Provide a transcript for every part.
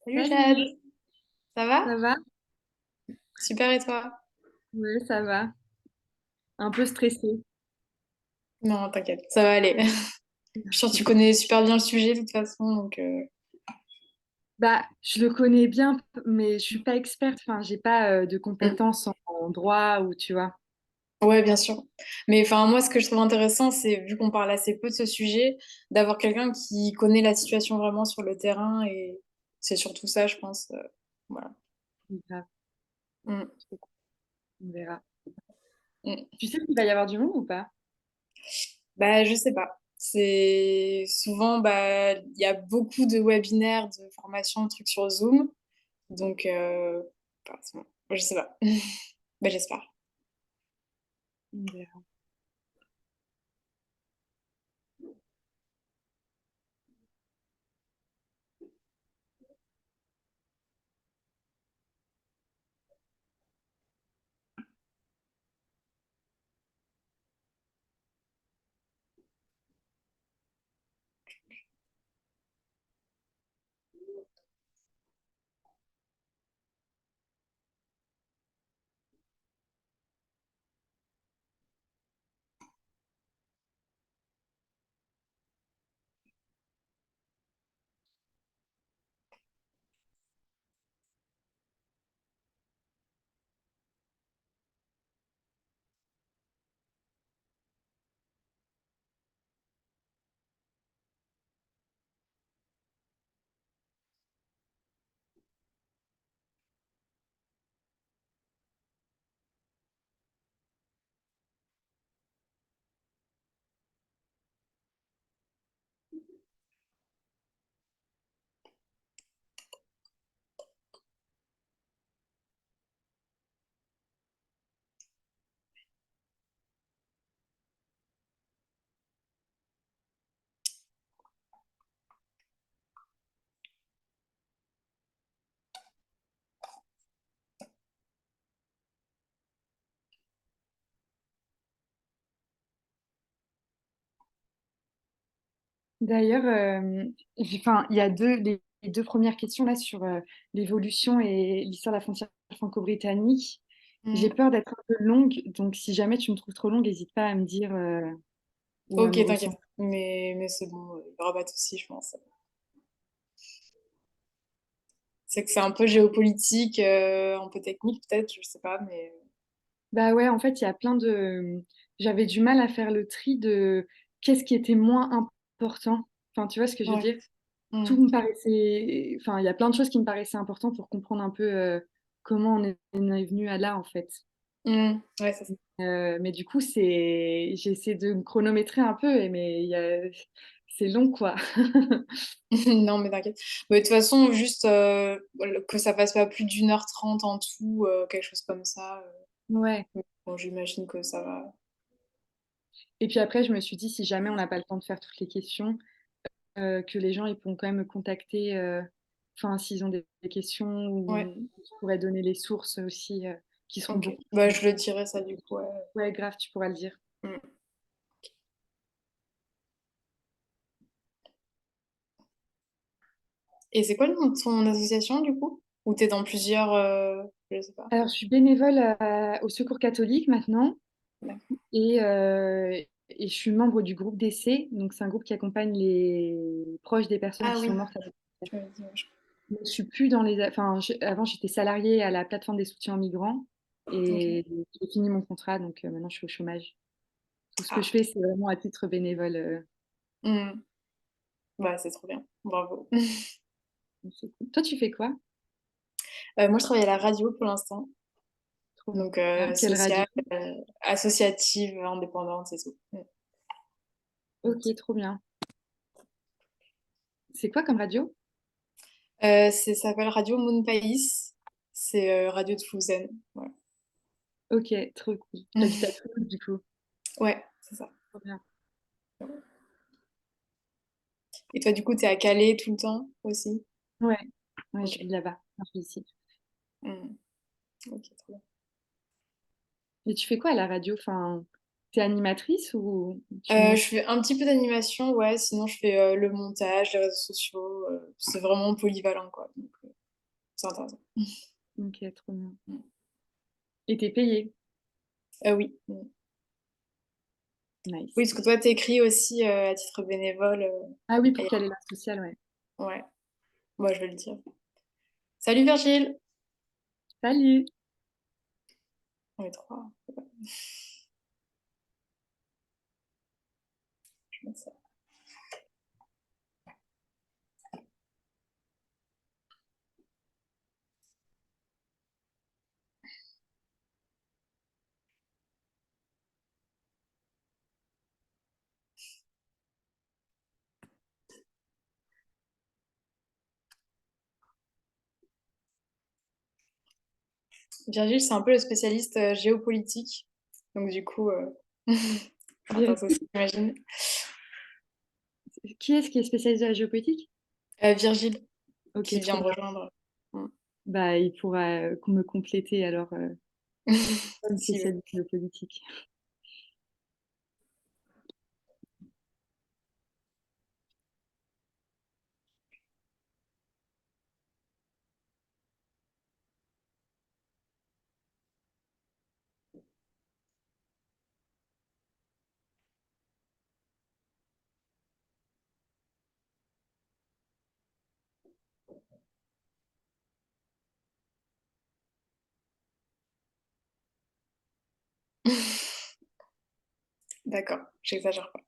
Salut Jade, Salut, ça va? ça va? Super et toi? Ouais, ça va. Un peu stressée. Non, t'inquiète, ça va aller. Je suis sûre que tu connais super bien le sujet de toute façon, donc Bah, je le connais bien, mais je suis pas experte. Enfin, j'ai pas de mm. compétences en droit ou tu vois. Ouais, bien sûr. Mais enfin, moi, ce que je trouve intéressant, c'est, vu qu'on parle assez peu de ce sujet, d'avoir quelqu'un qui connaît la situation vraiment sur le terrain, et c'est surtout ça, je pense. Voilà. Grave, Mm. on verra. Mm. Tu sais qu'il va y avoir du monde ou pas? Bah, je sais pas. C'est souvent, bah, il y a beaucoup de webinaires, de formations, de trucs sur Zoom, donc bah, c'est bon. Je sais pas. Bah, j'espère. On verra. D'ailleurs, enfin, il y a les deux premières questions là sur l'évolution et l'histoire de la frontière franco-britannique. J'ai Mm. peur d'être un peu longue, donc si jamais tu me trouves trop longue, n'hésite pas à me dire ou à Ok, me t'inquiète. recentrer. Mais c'est bon, il n'y aura pas de souci, je pense. C'est que c'est un peu géopolitique, un peu technique peut-être, je sais pas, mais... Bah ouais, en fait, il y a plein de... J'avais du mal à faire le tri de qu'est-ce qui était moins important. Enfin, tu vois ce que je veux Ouais. dire? Tout Mm. me paraissait... Enfin, il y a plein de choses qui me paraissaient importantes pour comprendre un peu comment on est venu à là, en fait. Mm. Ouais, c'est ça. Mais du coup, j'essaie de me chronométrer un peu, mais c'est long, quoi. Non, mais t'inquiète. Mais de toute façon, juste que ça passe pas plus d'1h30 en tout, quelque chose comme ça. Ouais. Bon, j'imagine que ça va. Et puis après, je me suis dit, si jamais on n'a pas le temps de faire toutes les questions, que les gens ils pourront quand même me contacter, enfin s'ils ont des questions Ouais, ou je pourrais donner les sources aussi qui seront ok. beaucoup Bah, plus. je le dirai ça du coup, ouais. Ouais, grave, tu pourras le dire. Mm. Et c'est quoi le nom de ton association du coup? Ou t'es dans plusieurs... je sais pas. Alors, je suis bénévole au Secours catholique maintenant D'accord. et je suis membre du groupe d'essai. Donc, c'est un groupe qui accompagne les proches des personnes Ah qui oui, sont mortes à tu m'avais dit, ouais, Mais je suis plus dans les. Enfin, avant, j'étais salariée à la plateforme des soutiens aux migrants ok. et j'ai fini mon contrat, donc maintenant je suis au chômage. Tout ce que je Ah. fais, c'est vraiment à titre bénévole. Mm. Bah, c'est trop bien. Bravo. Donc c'est cool. Toi, tu fais quoi? Moi, je travaille à la radio pour l'instant. Trop Donc, bien. Quelle radio? sociale, associative, indépendante, c'est tout. Mm. Ok, trop bien. C'est quoi comme radio? Ça s'appelle Radio Moon Pays. C'est Radio de Toulouse. Ouais. Ok, trop cool. T'habites à Toulouse, du coup. Ouais, c'est ça. Trop bien. Et toi, du coup, t'es à Calais tout le temps aussi? Ouais, ouais, Ok. je vis là-bas. Enfin, je vis ici. Mm. Ok, trop bien. Et tu fais quoi à la radio? Enfin, T'es animatrice ou tu montes? Je fais un petit peu d'animation, ouais, sinon je fais le montage, les réseaux sociaux, c'est vraiment polyvalent, quoi. Donc, c'est intéressant. Ok, trop bien. Et t'es payée? Oui. Nice. Oui, parce que toi, t'écris aussi à titre bénévole. Ah oui, pour Et- quelle est la sociale, ouais. Ouais, moi je vais le dire. Salut Virgile! Salut! On est trois. Je mets ça. Virgile, c'est un peu le spécialiste géopolitique. Donc du coup, Virg- intéressant aussi, j'imagine. Qui est-ce qui est spécialisé dans la géopolitique? Virgile, Ok, qui vient trop de bien. rejoindre. Mm. Bah, il pourra me compléter alors comme Si, spécialiste géopolitique. D'accord, j'exagère pas.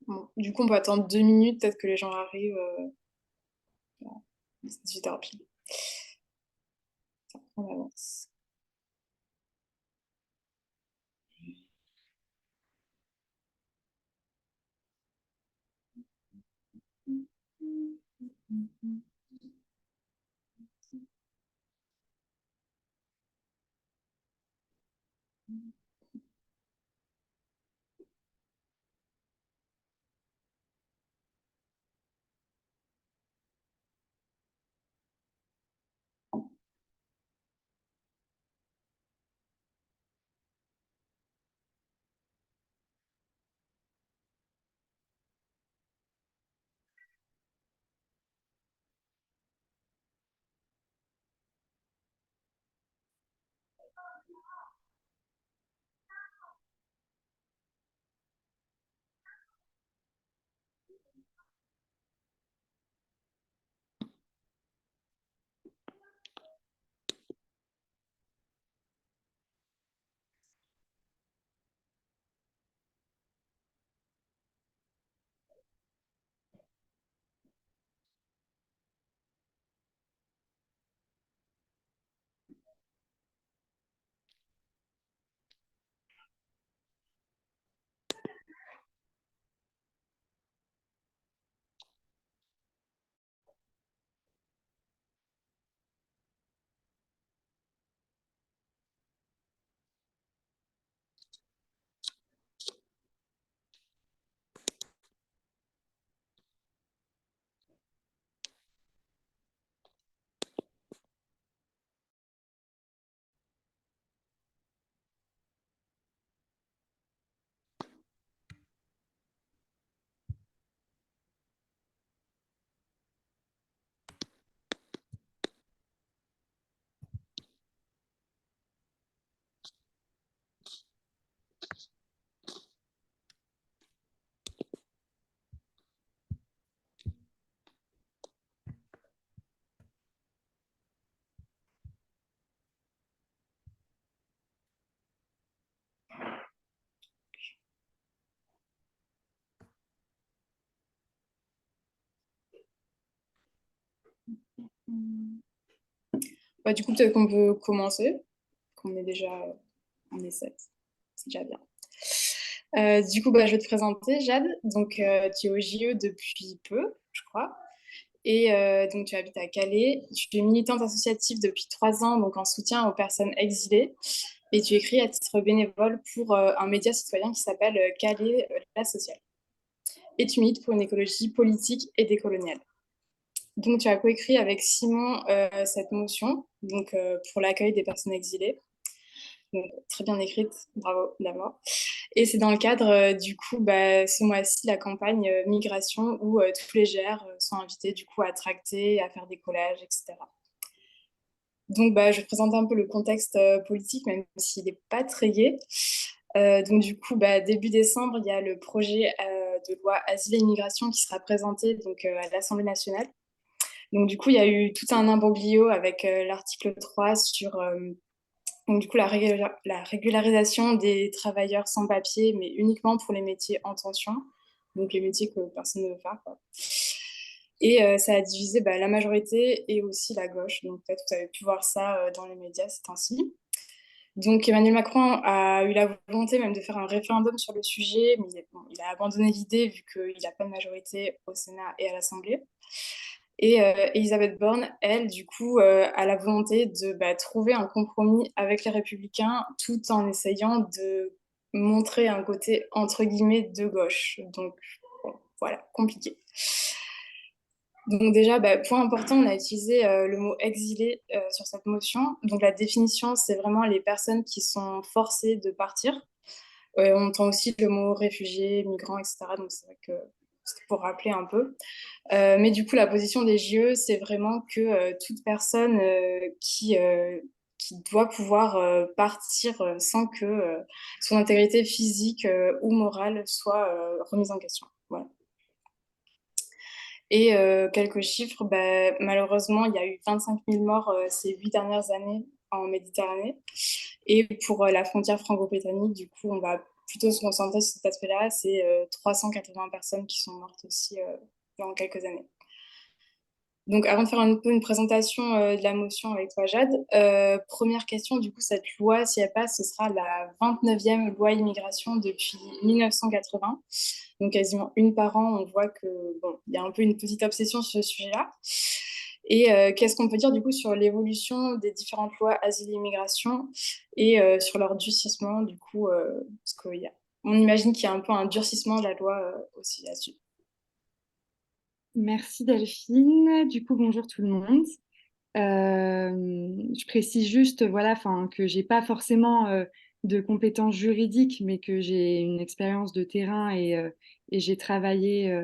Bon, du coup, on peut attendre 2 minutes, peut-être que les gens arrivent. C'est 18h pile. On avance. Bah, du coup, peut-être qu'on peut commencer, qu'on est déjà, on est 7. C'est déjà bien. Du coup, bah, je vais te présenter, Jade. Donc, tu es au JE depuis peu, je crois. Et donc, tu habites à Calais. Tu es militante associative depuis 3 ans, donc en soutien aux personnes exilées. Et tu écris à titre bénévole pour un média citoyen qui s'appelle Calais, la sociale. Et tu milites pour une écologie politique et décoloniale. Donc, tu as coécrit avec Simon cette motion donc, pour l'accueil des personnes exilées. Donc, très bien écrite, bravo d'abord. Et c'est dans le cadre, du coup, bah, ce mois-ci, la campagne migration où tous les GR sont invités du coup à tracter, à faire des collages, etc. Donc, bah, je vais présenter un peu le contexte politique, même s'il n'est pas très gai. Donc, du coup, bah, début décembre, il y a le projet de loi Asile et Immigration qui sera présenté donc, à l'Assemblée nationale. Donc, du coup, il y a eu tout un imbroglio avec l'article 3 sur donc, du coup, la régularisation des travailleurs sans papier, mais uniquement pour les métiers en tension, donc les métiers que personne ne veut faire, quoi. Et ça a divisé bah, la majorité et aussi la gauche. Donc peut-être que vous avez pu voir ça dans les médias ces temps-ci. Donc Emmanuel Macron a eu la volonté même de faire un référendum sur le sujet, mais il a abandonné l'idée vu qu'il n'a pas de majorité au Sénat et à l'Assemblée. Et Elisabeth Borne, elle, du coup, a la volonté de bah, trouver un compromis avec les Républicains tout en essayant de montrer un côté entre guillemets de gauche. Donc bon, voilà, compliqué. Donc déjà, bah, point important, on a utilisé le mot exilé sur cette motion. Donc la définition, c'est vraiment les personnes qui sont forcées de partir. On entend aussi le mot réfugié, migrant, etc. Donc c'est vrai que c'est pour rappeler un peu. Mais du coup, la position des JE, c'est vraiment que toute personne qui doit pouvoir partir sans que son intégrité physique ou morale soit remise en question. Voilà. Et quelques chiffres, bah, malheureusement, il y a eu 25 000 morts ces 8 dernières années en Méditerranée. Et pour la frontière franco-britannique, du coup, on va plutôt se concentrer sur cet aspect-là. C'est 380 personnes qui sont mortes aussi dans quelques années. Donc, avant de faire un peu une présentation de la motion avec toi, Jade, première question, du coup, cette loi, si elle passe, ce sera la 29e loi immigration depuis 1980. Donc, quasiment une par an, on voit que bon, il y a un peu une petite obsession sur ce sujet-là. Et qu'est-ce qu'on peut dire, du coup, sur l'évolution des différentes lois asile et immigration et sur leur durcissement, du coup, parce on imagine qu'il y a un peu un durcissement de la loi aussi là-dessus. Merci Delphine. Du coup, bonjour tout le monde. Je précise juste, voilà, enfin, que j'ai pas forcément de compétences juridiques, mais que j'ai une expérience de terrain et j'ai travaillé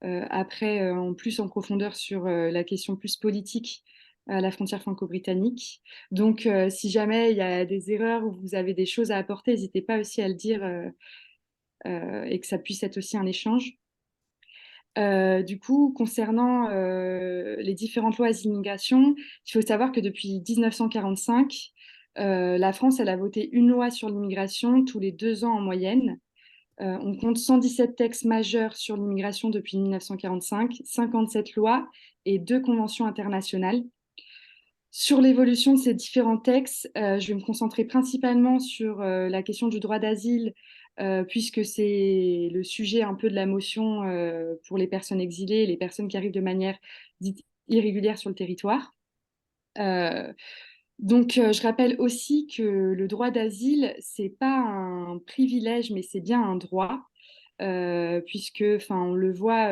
après en plus en profondeur sur la question plus politique à la frontière franco-britannique. Donc, si jamais il y a des erreurs ou vous avez des choses à apporter, n'hésitez pas aussi à le dire et que ça puisse être aussi un échange. Du coup, concernant les différentes lois d'immigration, il faut savoir que depuis 1945, la France, elle a voté une loi sur l'immigration tous les 2 ans en moyenne. On compte 117 textes majeurs sur l'immigration depuis 1945, 57 lois et 2 conventions internationales. Sur l'évolution de ces différents textes, je vais me concentrer principalement sur la question du droit d'asile, puisque c'est le sujet un peu de la motion pour les personnes exilées, les personnes qui arrivent de manière dite irrégulière sur le territoire. Euh, donc, je rappelle aussi que le droit d'asile, c'est pas un privilège, mais c'est bien un droit, puisque, enfin, on le voit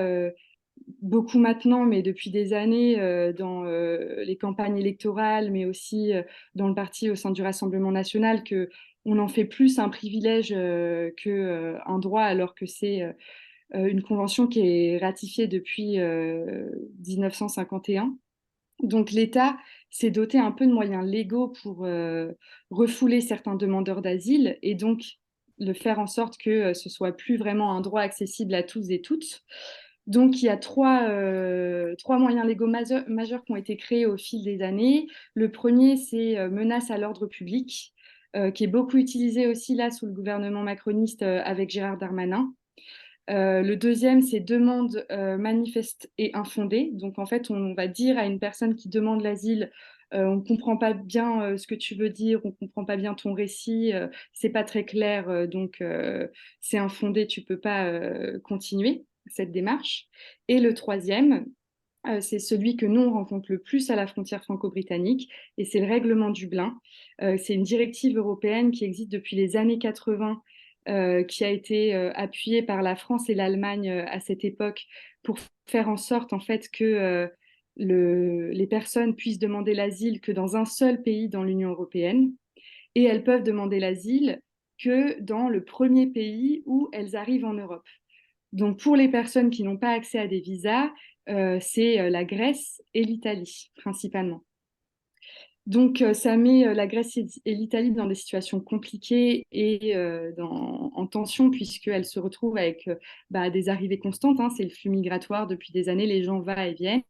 beaucoup maintenant, mais depuis des années, dans les campagnes électorales, mais aussi dans le parti au sein du Rassemblement national, que on en fait plus un privilège que un droit, alors que c'est une convention qui est ratifiée depuis 1951. Donc l'État s'est doté un peu de moyens légaux pour refouler certains demandeurs d'asile et donc le faire en sorte que ce soit plus vraiment un droit accessible à tous et toutes. Donc il y a trois moyens légaux majeurs qui ont été créés au fil des années. Le premier, c'est menace à l'ordre public, qui est beaucoup utilisé aussi là sous le gouvernement macroniste avec Gérard Darmanin. Le deuxième, c'est demande manifeste et infondée. Donc, en fait, on va dire à une personne qui demande l'asile, on ne comprend pas bien ce que tu veux dire, on ne comprend pas bien ton récit, c'est pas très clair, donc c'est infondé, tu peux pas continuer cette démarche. Et le troisième, c'est celui que nous, on rencontre le plus à la frontière franco-britannique, et c'est le règlement Dublin. C'est une directive européenne qui existe depuis les années 80, qui a été appuyée par la France et l'Allemagne à cette époque pour faire en sorte en fait que les personnes puissent demander l'asile que dans un seul pays dans l'Union européenne, et elles peuvent demander l'asile que dans le premier pays où elles arrivent en Europe. Donc, pour les personnes qui n'ont pas accès à des visas, c'est la Grèce et l'Italie, principalement. Donc, ça met la Grèce et l'Italie dans des situations compliquées et en tension, puisqu'elles se retrouvent avec des arrivées constantes, hein, c'est le flux migratoire depuis des années, les gens vont et viennent.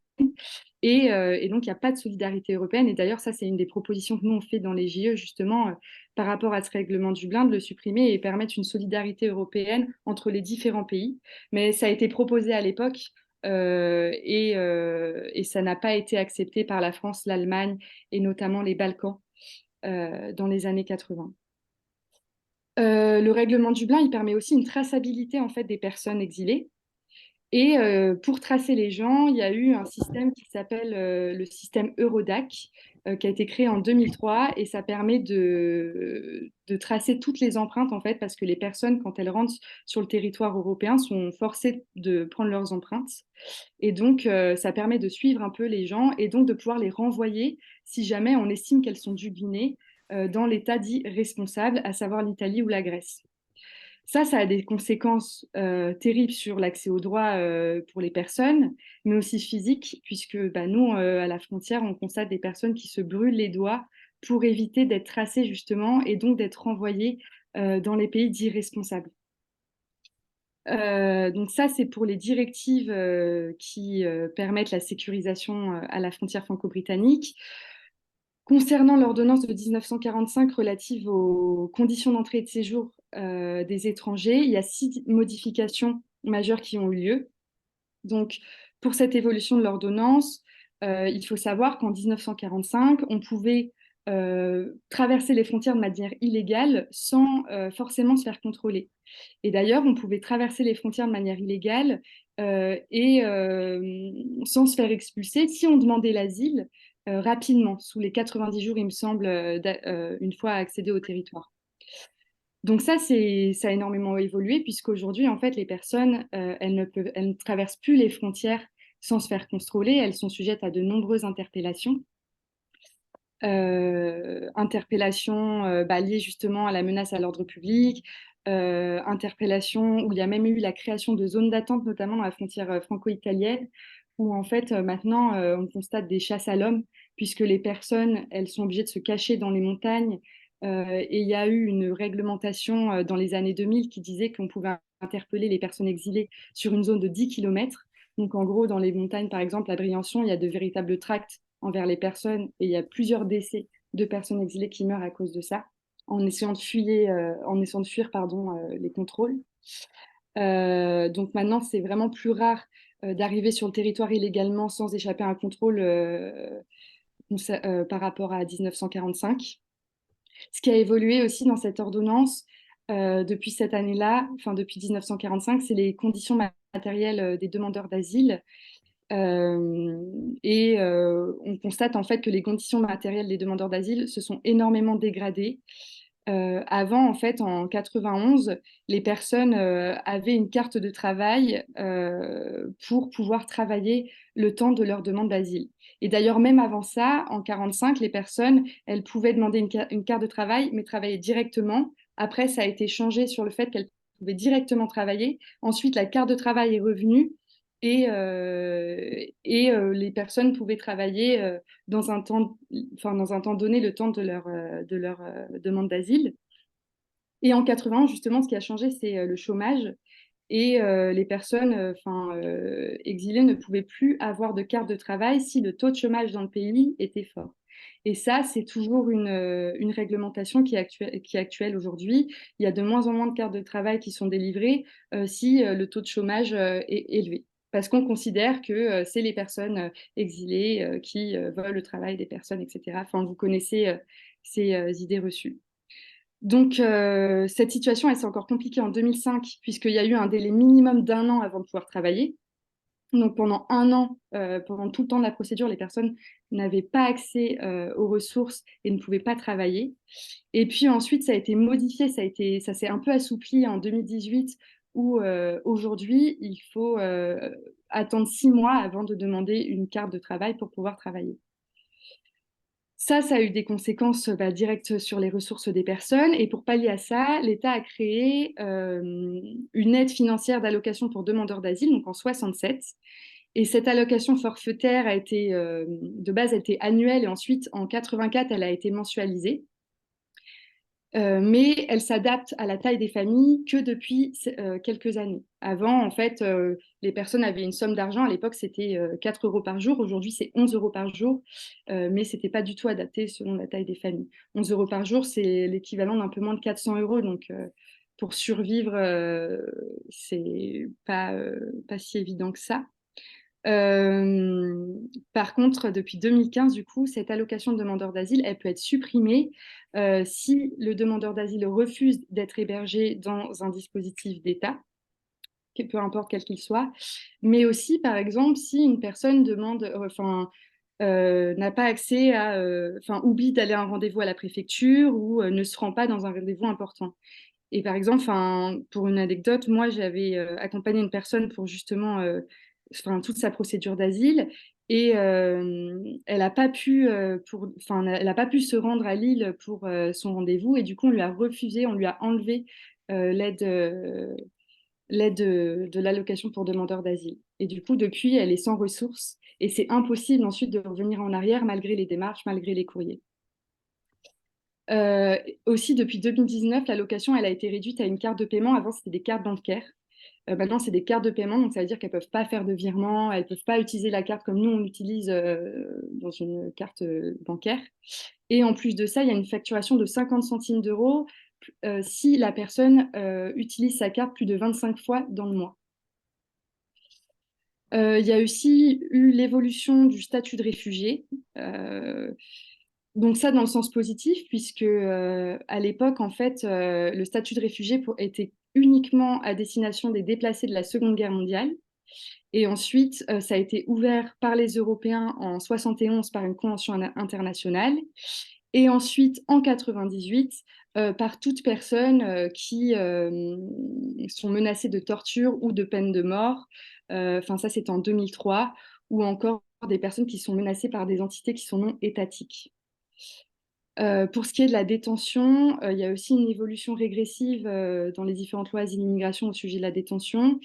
Et donc, il n'y a pas de solidarité européenne. Et d'ailleurs, ça, c'est une des propositions que nous, on fait dans les JE, justement, par rapport à ce règlement de Dublin, de le supprimer et permettre une solidarité européenne entre les différents pays. Mais ça a été proposé à l'époque et ça n'a pas été accepté par la France, l'Allemagne et notamment les Balkans dans les années 80. Le règlement de Dublin, il permet aussi une traçabilité en fait des personnes exilées. Et pour tracer les gens, il y a eu un système qui s'appelle le système Eurodac, qui a été créé en 2003 et ça permet de tracer toutes les empreintes en fait, parce que les personnes, quand elles rentrent sur le territoire européen, sont forcées de prendre leurs empreintes. Et donc, ça permet de suivre un peu les gens et donc de pouvoir les renvoyer si jamais on estime qu'elles sont dublinées dans l'état dit responsable, à savoir l'Italie ou la Grèce. Ça a des conséquences terribles sur l'accès aux droits pour les personnes, mais aussi physiques, puisque nous, à la frontière, on constate des personnes qui se brûlent les doigts pour éviter d'être tracées justement et donc d'être renvoyées dans les pays dits responsables. Donc ça, c'est pour les directives qui permettent la sécurisation à la frontière franco-britannique. Concernant l'ordonnance de 1945 relative aux conditions d'entrée et de séjour des étrangers, il y a 6 modifications majeures qui ont eu lieu. Donc, pour cette évolution de l'ordonnance, il faut savoir qu'en 1945, on pouvait traverser les frontières de manière illégale sans forcément se faire contrôler. Et d'ailleurs, on pouvait traverser les frontières de manière illégale et sans se faire expulser si on demandait l'asile rapidement, sous les 90 jours, il me semble, une fois accédé au territoire. Donc ça a énormément évolué puisqu'aujourd'hui, en fait, les personnes, elles ne traversent plus les frontières sans se faire contrôler. Elles sont sujettes à de nombreuses interpellations. Interpellations liées justement à la menace à l'ordre public, interpellations où il y a même eu la création de zones d'attente, notamment dans la frontière franco-italienne, où en fait maintenant on constate des chasses à l'homme, puisque les personnes, elles sont obligées de se cacher dans les montagnes. Et il y a eu une réglementation dans les années 2000 qui disait qu'on pouvait interpeller les personnes exilées sur une zone de 10 km. Donc en gros, dans les montagnes, par exemple, à Briançon, il y a de véritables tracts envers les personnes et il y a plusieurs décès de personnes exilées qui meurent à cause de ça, en essayant de fuir les contrôles. Donc maintenant, c'est vraiment plus rare d'arriver sur le territoire illégalement sans échapper à un contrôle par rapport à 1945. Ce qui a évolué aussi dans cette ordonnance depuis cette année-là, enfin depuis 1945, c'est les conditions matérielles des demandeurs d'asile. On constate en fait que les conditions matérielles des demandeurs d'asile se sont énormément dégradées. Avant, en fait, en 91, les personnes avaient une carte de travail pour pouvoir travailler le temps de leur demande d'asile. Et d'ailleurs, même avant ça, en 45, les personnes, elles pouvaient demander une carte de travail, mais travailler directement. Après, ça a été changé sur le fait qu'elles pouvaient directement travailler. Ensuite, la carte de travail est revenue et les personnes pouvaient travailler dans un temps donné, le temps de leur demande d'asile. Et en 80, justement, ce qui a changé, c'est le chômage. Et les personnes exilées ne pouvaient plus avoir de carte de travail si le taux de chômage dans le pays était fort. Et ça, c'est toujours une réglementation qui est actuelle aujourd'hui. Il y a de moins en moins de cartes de travail qui sont délivrées si le taux de chômage est élevé. parce qu'on considère que c'est les personnes exilées qui volent le travail des personnes, etc. Enfin, vous connaissez ces idées reçues. Donc, cette situation, elle s'est encore compliquée en 2005, puisqu'il y a eu un délai minimum d'un an avant de pouvoir travailler. Donc, pendant un an, pendant tout le temps de la procédure, les personnes n'avaient pas accès aux ressources et ne pouvaient pas travailler. Et puis ensuite, ça a été modifié, ça s'est un peu assoupli en 2018, où aujourd'hui, il faut attendre 6 mois avant de demander une carte de travail pour pouvoir travailler. Ça a eu des conséquences directes sur les ressources des personnes. Et pour pallier à ça, l'État a créé une aide financière d'allocation pour demandeurs d'asile, donc en 67. Et cette allocation forfaitaire a été, de base, a été annuelle et ensuite, en 84, elle a été mensualisée. Mais elle s'adapte à la taille des familles que depuis quelques années. Avant, en fait, les personnes avaient une somme d'argent. À l'époque, c'était 4 euros par jour. Aujourd'hui, c'est 11 euros par jour, mais ce n'était pas du tout adapté selon la taille des familles. 11 euros par jour, c'est l'équivalent d'un peu moins de 400 euros. Donc, pour survivre, c'est pas si évident que ça. Euh, Par contre, depuis 2015, du coup, cette allocation de demandeur d'asile, elle peut être supprimée si le demandeur d'asile refuse d'être hébergé dans un dispositif d'État, peu importe quel qu'il soit, mais aussi, par exemple, si une personne n'a pas accès à, oublie d'aller à un rendez-vous à la préfecture ou ne se rend pas dans un rendez-vous important. Et par exemple, pour une anecdote, moi, j'avais accompagné une personne pour justement toute sa procédure d'asile et elle n'a pas pu, elle a pas pu se rendre à Lille pour son rendez-vous et du coup, on lui a refusé, on lui a enlevé l'aide de l'allocation pour demandeurs d'asile. Et du coup, depuis, elle est sans ressources et c'est impossible ensuite de revenir en arrière malgré les démarches, malgré les courriers. Euh, Aussi, depuis 2019, l'allocation elle a été réduite à une carte de paiement. Avant, c'était des cartes bancaires. Maintenant, c'est des cartes de paiement, donc ça veut dire qu'elles ne peuvent pas faire de virement, elles ne peuvent pas utiliser la carte comme nous, on l'utilise dans une carte bancaire. Et en plus de ça, il y a une facturation de 50 centimes d'euros si la personne utilise sa carte plus de 25 fois dans le mois. Il y a aussi eu l'évolution du statut de réfugié. Euh, Donc ça dans le sens positif, puisque à l'époque, en fait, le statut de réfugié était uniquement à destination des déplacés de la Seconde Guerre mondiale. Et ensuite, ça a été ouvert par les Européens en 71 par une convention internationale. Et ensuite, en 98, par toute personne qui sont menacées de torture ou de peine de mort. Enfin, ça, c'est en 2003. Ou encore des personnes qui sont menacées par des entités qui sont non étatiques. Pour ce qui est de la détention, il y a aussi une évolution régressive dans les différentes lois asile immigration au sujet de la détention,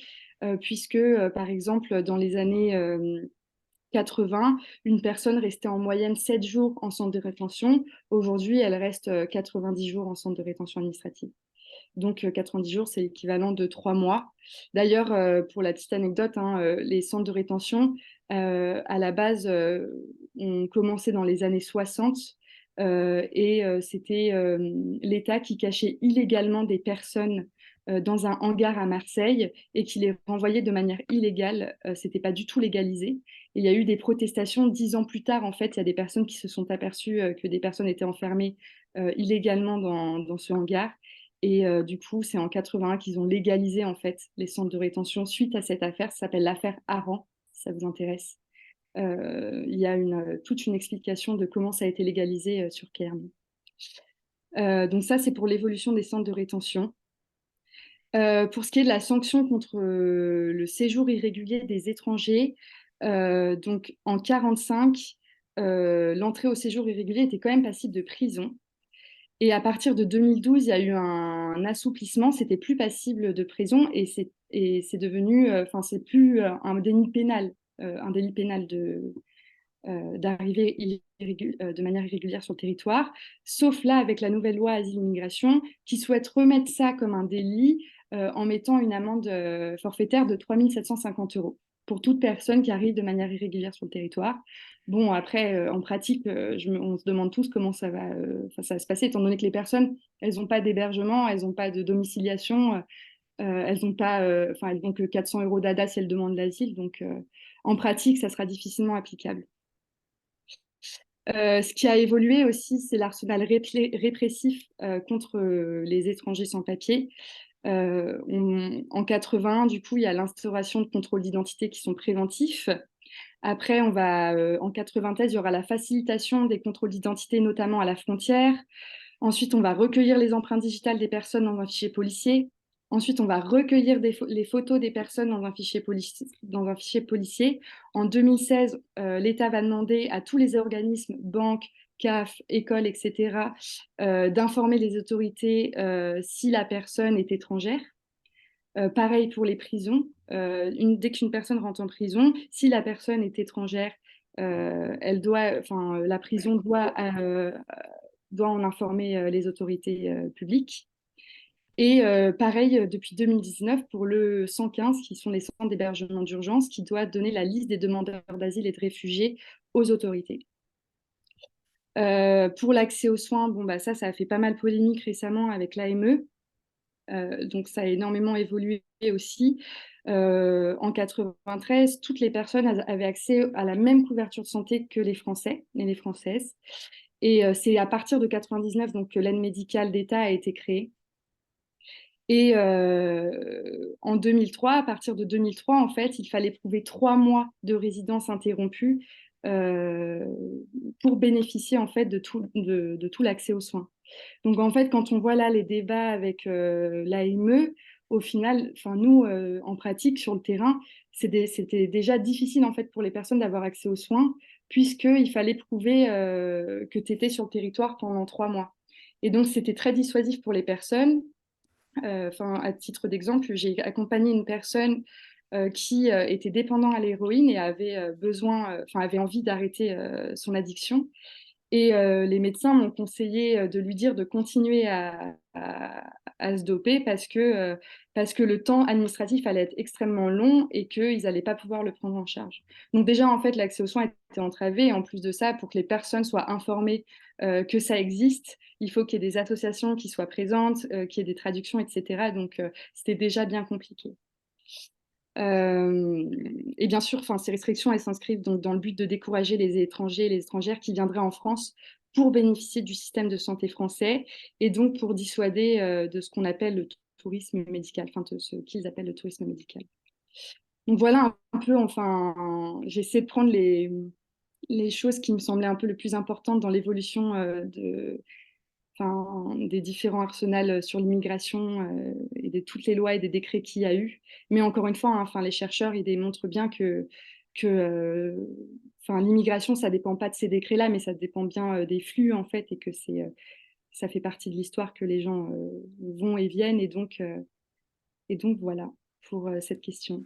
puisque, par exemple, dans les années 80, une personne restait en moyenne 7 jours en centre de rétention. Aujourd'hui, elle reste 90 jours en centre de rétention administrative. Donc, 90 jours, c'est l'équivalent de 3 mois. D'ailleurs, pour la petite anecdote, hein, les centres de rétention, à la base, ont commencé dans les années 60 et c'était l'État qui cachait illégalement des personnes dans un hangar à Marseille et qui les renvoyait de manière illégale. C'était pas du tout légalisé. Et il y a eu des protestations 10 ans plus tard. En fait, il y a des personnes qui se sont aperçues que des personnes étaient enfermées illégalement dans ce hangar. Et du coup, c'est en 81 qu'ils ont légalisé en fait les centres de rétention suite à cette affaire. Ça s'appelle l'affaire Aran, si ça vous intéresse. Il y a toute une explication de comment ça a été légalisé sur Cairn. Donc ça, c'est pour l'évolution des centres de rétention. Pour ce qui est de la sanction contre le séjour irrégulier des étrangers, donc en 45, l'entrée au séjour irrégulier était quand même passible de prison. Et à partir de 2012, il y a eu un assouplissement, c'était plus passible de prison et c'est devenu, c'est plus un délit pénal, d'arriver de manière irrégulière sur le territoire, sauf là avec la nouvelle loi asile-immigration qui souhaite remettre ça comme un délit en mettant une amende forfaitaire de 3 750 euros pour toute personne qui arrive de manière irrégulière sur le territoire. Bon, après, en pratique, on se demande tous comment ça va se passer, étant donné que les personnes, elles n'ont pas d'hébergement, elles n'ont pas de domiciliation. Elles n'ont pas, elles n'ont que 400 euros d'ADA si elles demandent l'asile. Donc, en pratique, ça sera difficilement applicable. Ce qui a évolué aussi, c'est l'arsenal répressif contre les étrangers sans papier. En 81, du coup, il y a l'instauration de contrôles d'identité qui sont préventifs. Après, en 93, il y aura la facilitation des contrôles d'identité, notamment à la frontière. Ensuite, on va recueillir les empreintes digitales des personnes dans un fichier policier. Ensuite, on va recueillir les photos des personnes dans un fichier policier. En 2016, l'État va demander à tous les organismes, banques, CAF, écoles, etc., d'informer les autorités si la personne est étrangère. Pareil pour les prisons. Dès qu'une personne rentre en prison, si la personne est étrangère, la prison doit en informer les autorités publiques. Et pareil, depuis 2019, pour le 115, qui sont les centres d'hébergement d'urgence, qui doit donner la liste des demandeurs d'asile et de réfugiés aux autorités. Pour l'accès aux soins, bon, bah, ça a fait pas mal polémique récemment avec l'AME. Donc ça a énormément évolué aussi. En 93, toutes les personnes avaient accès à la même couverture de santé que les Français et les Françaises. Et c'est à partir de 99 donc, que l'aide médicale d'État a été créée. Et en 2003, à partir de 2003, en fait, il fallait prouver 3 mois de résidence interrompue euh, pour bénéficier en fait de tout l'accès aux soins. Donc en fait, quand on voit là les débats avec l'AME, au final, nous, en pratique, sur le terrain, c'était déjà difficile en fait pour les personnes d'avoir accès aux soins, puisqu'il fallait prouver que tu étais sur le territoire pendant 3 mois. Et donc c'était très dissuasif pour les personnes. À titre d'exemple, j'ai accompagné une personne qui était dépendant à l'héroïne et avait envie d'arrêter son addiction. Et les médecins m'ont conseillé de lui dire de continuer à se doper parce que le temps administratif allait être extrêmement long et qu'ils n'allaient pas pouvoir le prendre en charge. Donc déjà, en fait, l'accès aux soins était entravé. Et en plus de ça, pour que les personnes soient informées que ça existe, il faut qu'il y ait des associations qui soient présentes, qu'il y ait des traductions, etc. Donc c'était déjà bien compliqué. Et bien sûr, ces restrictions, elles s'inscrivent donc dans le but de décourager les étrangers et les étrangères qui viendraient en France pour bénéficier du système de santé français et donc pour dissuader de ce qu'on appelle le tourisme médical, de ce qu'ils appellent le tourisme médical. Donc voilà un peu, j'essaie de prendre les choses qui me semblaient un peu le plus importantes dans l'évolution des différents arsenals sur l'immigration et de toutes les lois et des décrets qu'il y a eu. Mais encore une fois, les chercheurs, ils démontrent bien que l'immigration, ça ne dépend pas de ces décrets-là, mais ça dépend bien des flux, en fait, et que ça fait partie de l'histoire que les gens vont et viennent. Et donc voilà pour cette question.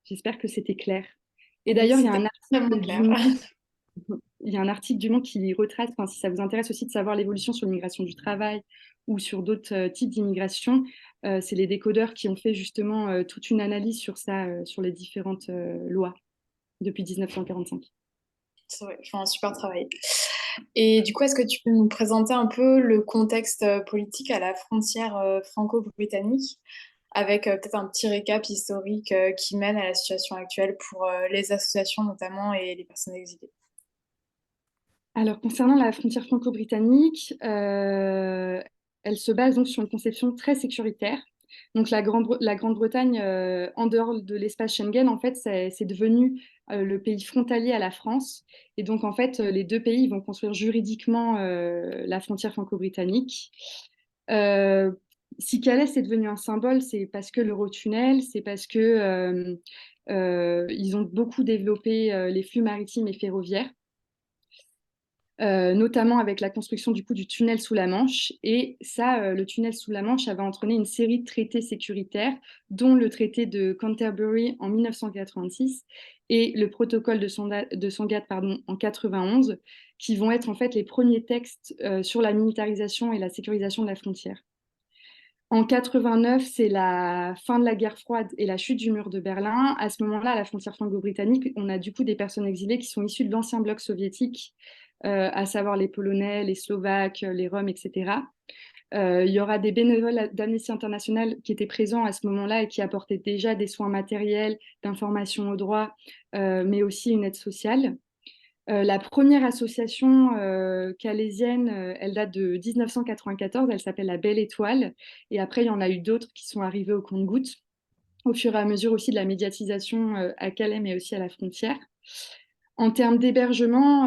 J'espère que c'était clair. Et Oui, d'ailleurs, c'était extrêmement clair. il y a un article du Monde qui retrace, si ça vous intéresse aussi de savoir l'évolution sur l'immigration du travail ou sur d'autres types d'immigration, c'est les décodeurs qui ont fait justement toute une analyse sur ça, sur les différentes lois depuis 1945. C'est vrai, ils font un super travail. Et du coup, est-ce que tu peux nous présenter un peu le contexte politique à la frontière franco-britannique, avec peut-être un petit récap historique qui mène à la situation actuelle pour les associations notamment et les personnes exilées? Alors, concernant la frontière franco-britannique, elle se base donc sur une conception très sécuritaire. Donc, la Grande-Bretagne, en dehors de l'espace Schengen, en fait, c'est devenu le pays frontalier à la France. Et donc, en fait, les deux pays vont construire juridiquement la frontière franco-britannique. Euh, si Calais est devenu un symbole, c'est parce que l'Eurotunnel, c'est parce que ils ont beaucoup développé les flux maritimes et ferroviaires. Notamment avec la construction du coup du tunnel sous la Manche. Et ça, le tunnel sous la Manche avait entraîné une série de traités sécuritaires, dont le traité de Canterbury en 1986 et le protocole de Sangatte en 91, qui vont être en fait les premiers textes sur la militarisation et la sécurisation de la frontière. En 89, c'est la fin de la guerre froide et la chute du mur de Berlin. À ce moment-là, à la frontière franco-britannique, on a du coup des personnes exilées qui sont issues de l'ancien bloc soviétique, à savoir les Polonais, les Slovaques, les Roms, etc. Il y aura des bénévoles d'Amnesty International qui étaient présents à ce moment-là et qui apportaient déjà des soins matériels, d'information au droit, mais aussi une aide sociale. La première association calaisienne, elle date de 1994, elle s'appelle la Belle Étoile. Et après, il y en a eu d'autres qui sont arrivés au compte-gouttes, au fur et à mesure aussi de la médiatisation à Calais, mais aussi à la frontière. En termes d'hébergement,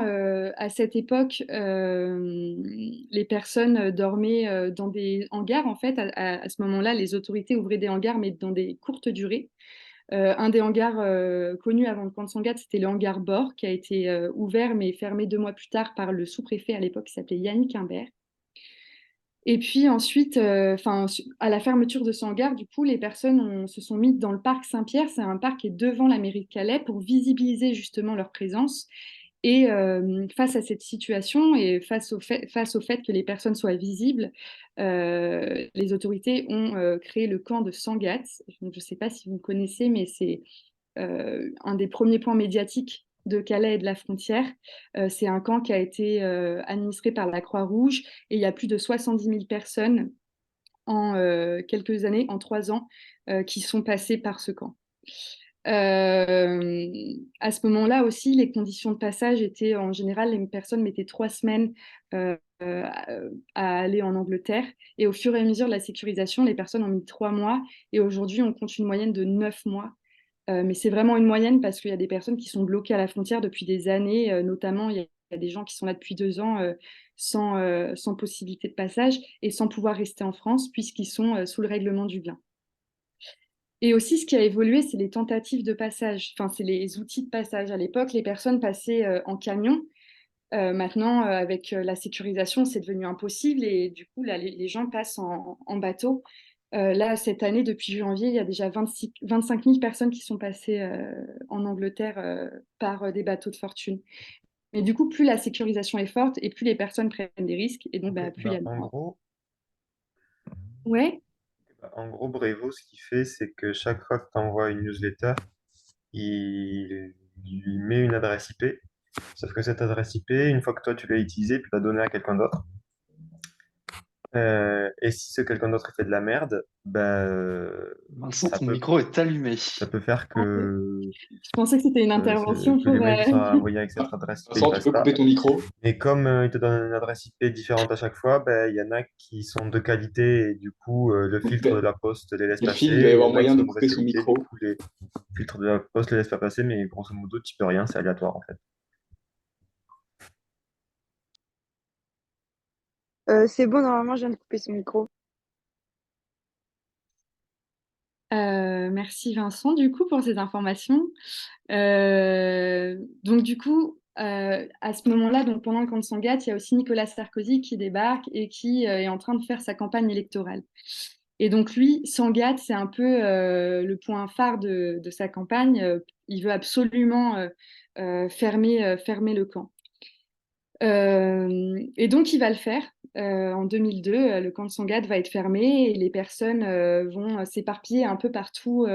à cette époque, les personnes dormaient dans des hangars. En fait, à ce moment-là, les autorités ouvraient des hangars, mais dans des courtes durées. Un des hangars connus avant le camp de Sangatte, c'était le hangar Bord, qui a été ouvert mais fermé 2 mois plus tard par le sous-préfet à l'époque, qui s'appelait Yannick Imbert. Et puis ensuite, à la fermeture de ce hangar, du coup, les personnes se sont mises dans le parc Saint-Pierre. C'est un parc qui est devant la mairie de Calais pour visibiliser justement leur présence. Et face à cette situation et face au fait que les personnes soient visibles, les autorités ont créé le camp de Sangatte. Je ne sais pas si vous connaissez, mais c'est un des premiers points médiatiques de Calais et de la frontière. C'est un camp qui a été administré par la Croix-Rouge et il y a plus de 70 000 personnes en quelques années, en 3 ans, qui sont passées par ce camp. À ce moment-là aussi, les conditions de passage étaient en général, les personnes mettaient 3 semaines à aller en Angleterre. Et au fur et à mesure de la sécurisation, les personnes ont mis 3 mois. Et aujourd'hui, on compte une moyenne de 9 mois. Mais c'est vraiment une moyenne parce qu'il y a des personnes qui sont bloquées à la frontière depuis des années. Notamment, il y a des gens qui sont là depuis 2 ans sans possibilité de passage et sans pouvoir rester en France puisqu'ils sont sous le règlement Dublin. Et aussi, ce qui a évolué, c'est les tentatives de passage. Enfin, c'est les outils de passage. À l'époque, les personnes passaient en camion. Maintenant, avec la sécurisation, c'est devenu impossible et du coup, là, les gens passent en bateau. Là, cette année, depuis janvier, il y a déjà 25 000 personnes qui sont passées en Angleterre par des bateaux de fortune. Mais du coup, plus la sécurisation est forte et plus les personnes prennent des risques et donc Ok, plus il y a de en morts. gros, Ouais. Brevo, ce qu'il fait, c'est que chaque fois que tu envoies une newsletter, il lui met une adresse IP. Sauf que cette adresse IP, une fois que toi tu l'as utilisée, tu l'as donnée à quelqu'un d'autre. Et si ce quelqu'un d'autre fait de la merde, bah, Vincent, ça ton peut, micro est allumé. ça peut faire Je pensais que c'était une intervention que pour. les mails qui sont envoyés avec cette adresse IP, ils Vincent, tu passent peux pas. couper ton micro? Et comme il te donne une adresse IP différente à chaque fois, ben, il y en a qui sont de qualité et du coup, le Donc, filtre de la poste les laisse passer. Delphine, il va y Et il y avoir en a qui moyen sont de de mauvaise couper son qualité, du micro. coup, les filtres de la poste les laissent pas passer, mais grosso modo, tu peux rien, c'est aléatoire en fait. C'est bon, normalement, je viens de couper son micro. Merci Vincent, du coup, pour ces informations. Donc, du coup, à ce moment-là, donc pendant le camp de Sangatte, il y a aussi Nicolas Sarkozy qui débarque et qui est en train de faire sa campagne électorale. Et donc, lui, Sangatte, c'est un peu le point phare de sa campagne. Il veut absolument fermer le camp. Et donc, il va le faire. En 2002, le camp de Sangatte va être fermé et les personnes vont s'éparpiller un peu partout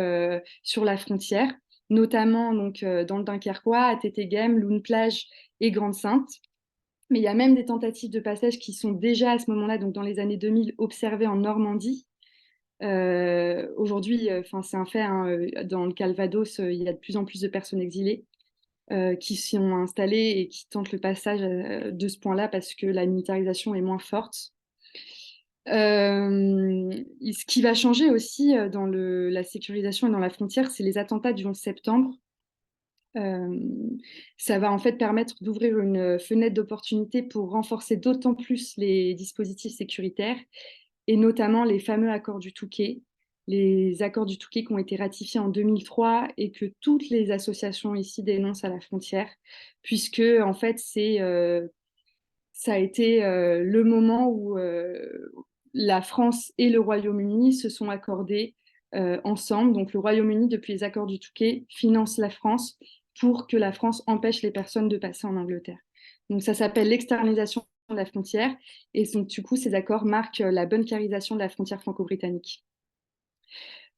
sur la frontière, notamment donc, dans le Dunkerquois, à Tétéghem, Loun-Plage et Grande-Synthe. Mais il y a même des tentatives de passage qui sont déjà à ce moment-là, donc dans les années 2000, observées en Normandie. Aujourd'hui, c'est un fait, hein, dans le Calvados, il y a de plus en plus de personnes exilées qui s'y ont installés et qui tentent le passage de ce point-là parce que la militarisation est moins forte. Ce qui va changer aussi dans la sécurisation et dans la frontière, c'est les attentats du 11 septembre. Euh, Ça va en fait permettre d'ouvrir une fenêtre d'opportunité pour renforcer d'autant plus les dispositifs sécuritaires et notamment les fameux accords du Touquet, les accords du Touquet qui ont été ratifiés en 2003 et que toutes les associations ici dénoncent à la frontière, puisque en fait ça a été le moment où la France et le Royaume-Uni se sont accordés ensemble. Donc le Royaume-Uni, depuis les accords du Touquet, finance la France pour que la France empêche les personnes de passer en Angleterre. Donc ça s'appelle l'externalisation de la frontière et donc, du coup ces accords marquent la bunkérisation de la frontière franco-britannique.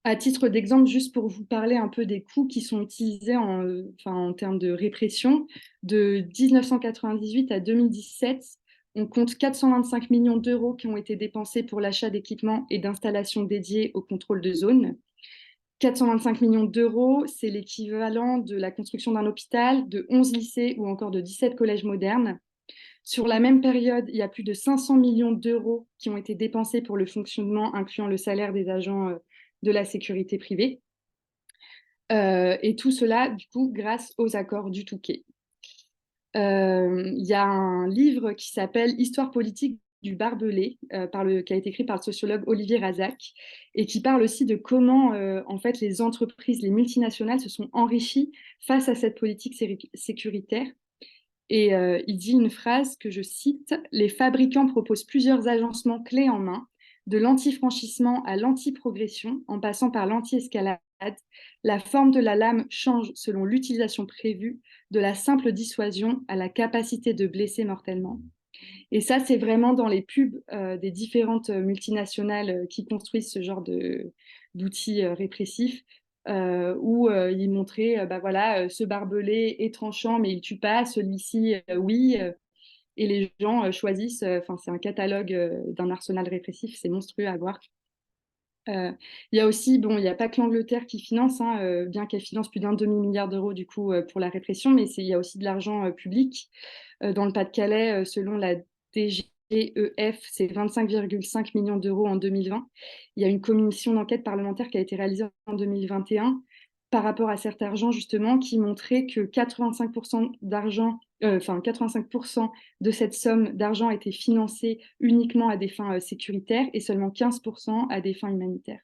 À titre d'exemple, juste pour vous parler un peu des coûts qui sont utilisés en termes de répression, de 1998 à 2017, On compte 425 millions d'euros qui ont été dépensés pour l'achat d'équipements et d'installations dédiés au contrôle de zone. 425 millions d'euros, c'est l'équivalent de la construction d'un hôpital, de 11 lycées ou encore de 17 collèges modernes. Sur la même période, il y a plus de 500 millions d'euros qui ont été dépensés pour le fonctionnement, incluant le salaire des agents de la sécurité privée. Et tout cela, du coup, grâce aux accords du Touquet. Il y a un livre qui s'appelle Histoire politique du barbelé, qui a été écrit par le sociologue Olivier Razac, et qui parle aussi de comment en fait, les entreprises, les multinationales se sont enrichies face à cette politique sécuritaire. Et il dit une phrase que je cite: Les fabricants proposent plusieurs agencements clés en main, de l'anti-franchissement à l'anti-progression, en passant par l'anti-escalade. La forme de la lame change selon l'utilisation prévue, de la simple dissuasion à la capacité de blesser mortellement. Et ça, c'est vraiment dans les pubs des différentes multinationales qui construisent ce genre d'outils répressifs, où ils montraient, bah voilà, ce barbelé est tranchant, mais il tue pas, celui-ci, oui. Et les gens choisissent, enfin, c'est un catalogue d'un arsenal répressif, c'est monstrueux à voir. Il y a aussi, bon, il n'y a pas que l'Angleterre qui finance, hein, bien qu'elle finance plus d'un demi-milliard d'euros du coup pour la répression, mais il y a aussi de l'argent public. Dans le Pas-de-Calais, selon la DGEF, c'est 25,5 millions d'euros en 2020. Il y a une commission d'enquête parlementaire qui a été réalisée en 2021 par rapport à cet argent justement qui montrait que 85% d'argent, 85% de cette somme d'argent était financée uniquement à des fins sécuritaires et seulement 15% à des fins humanitaires.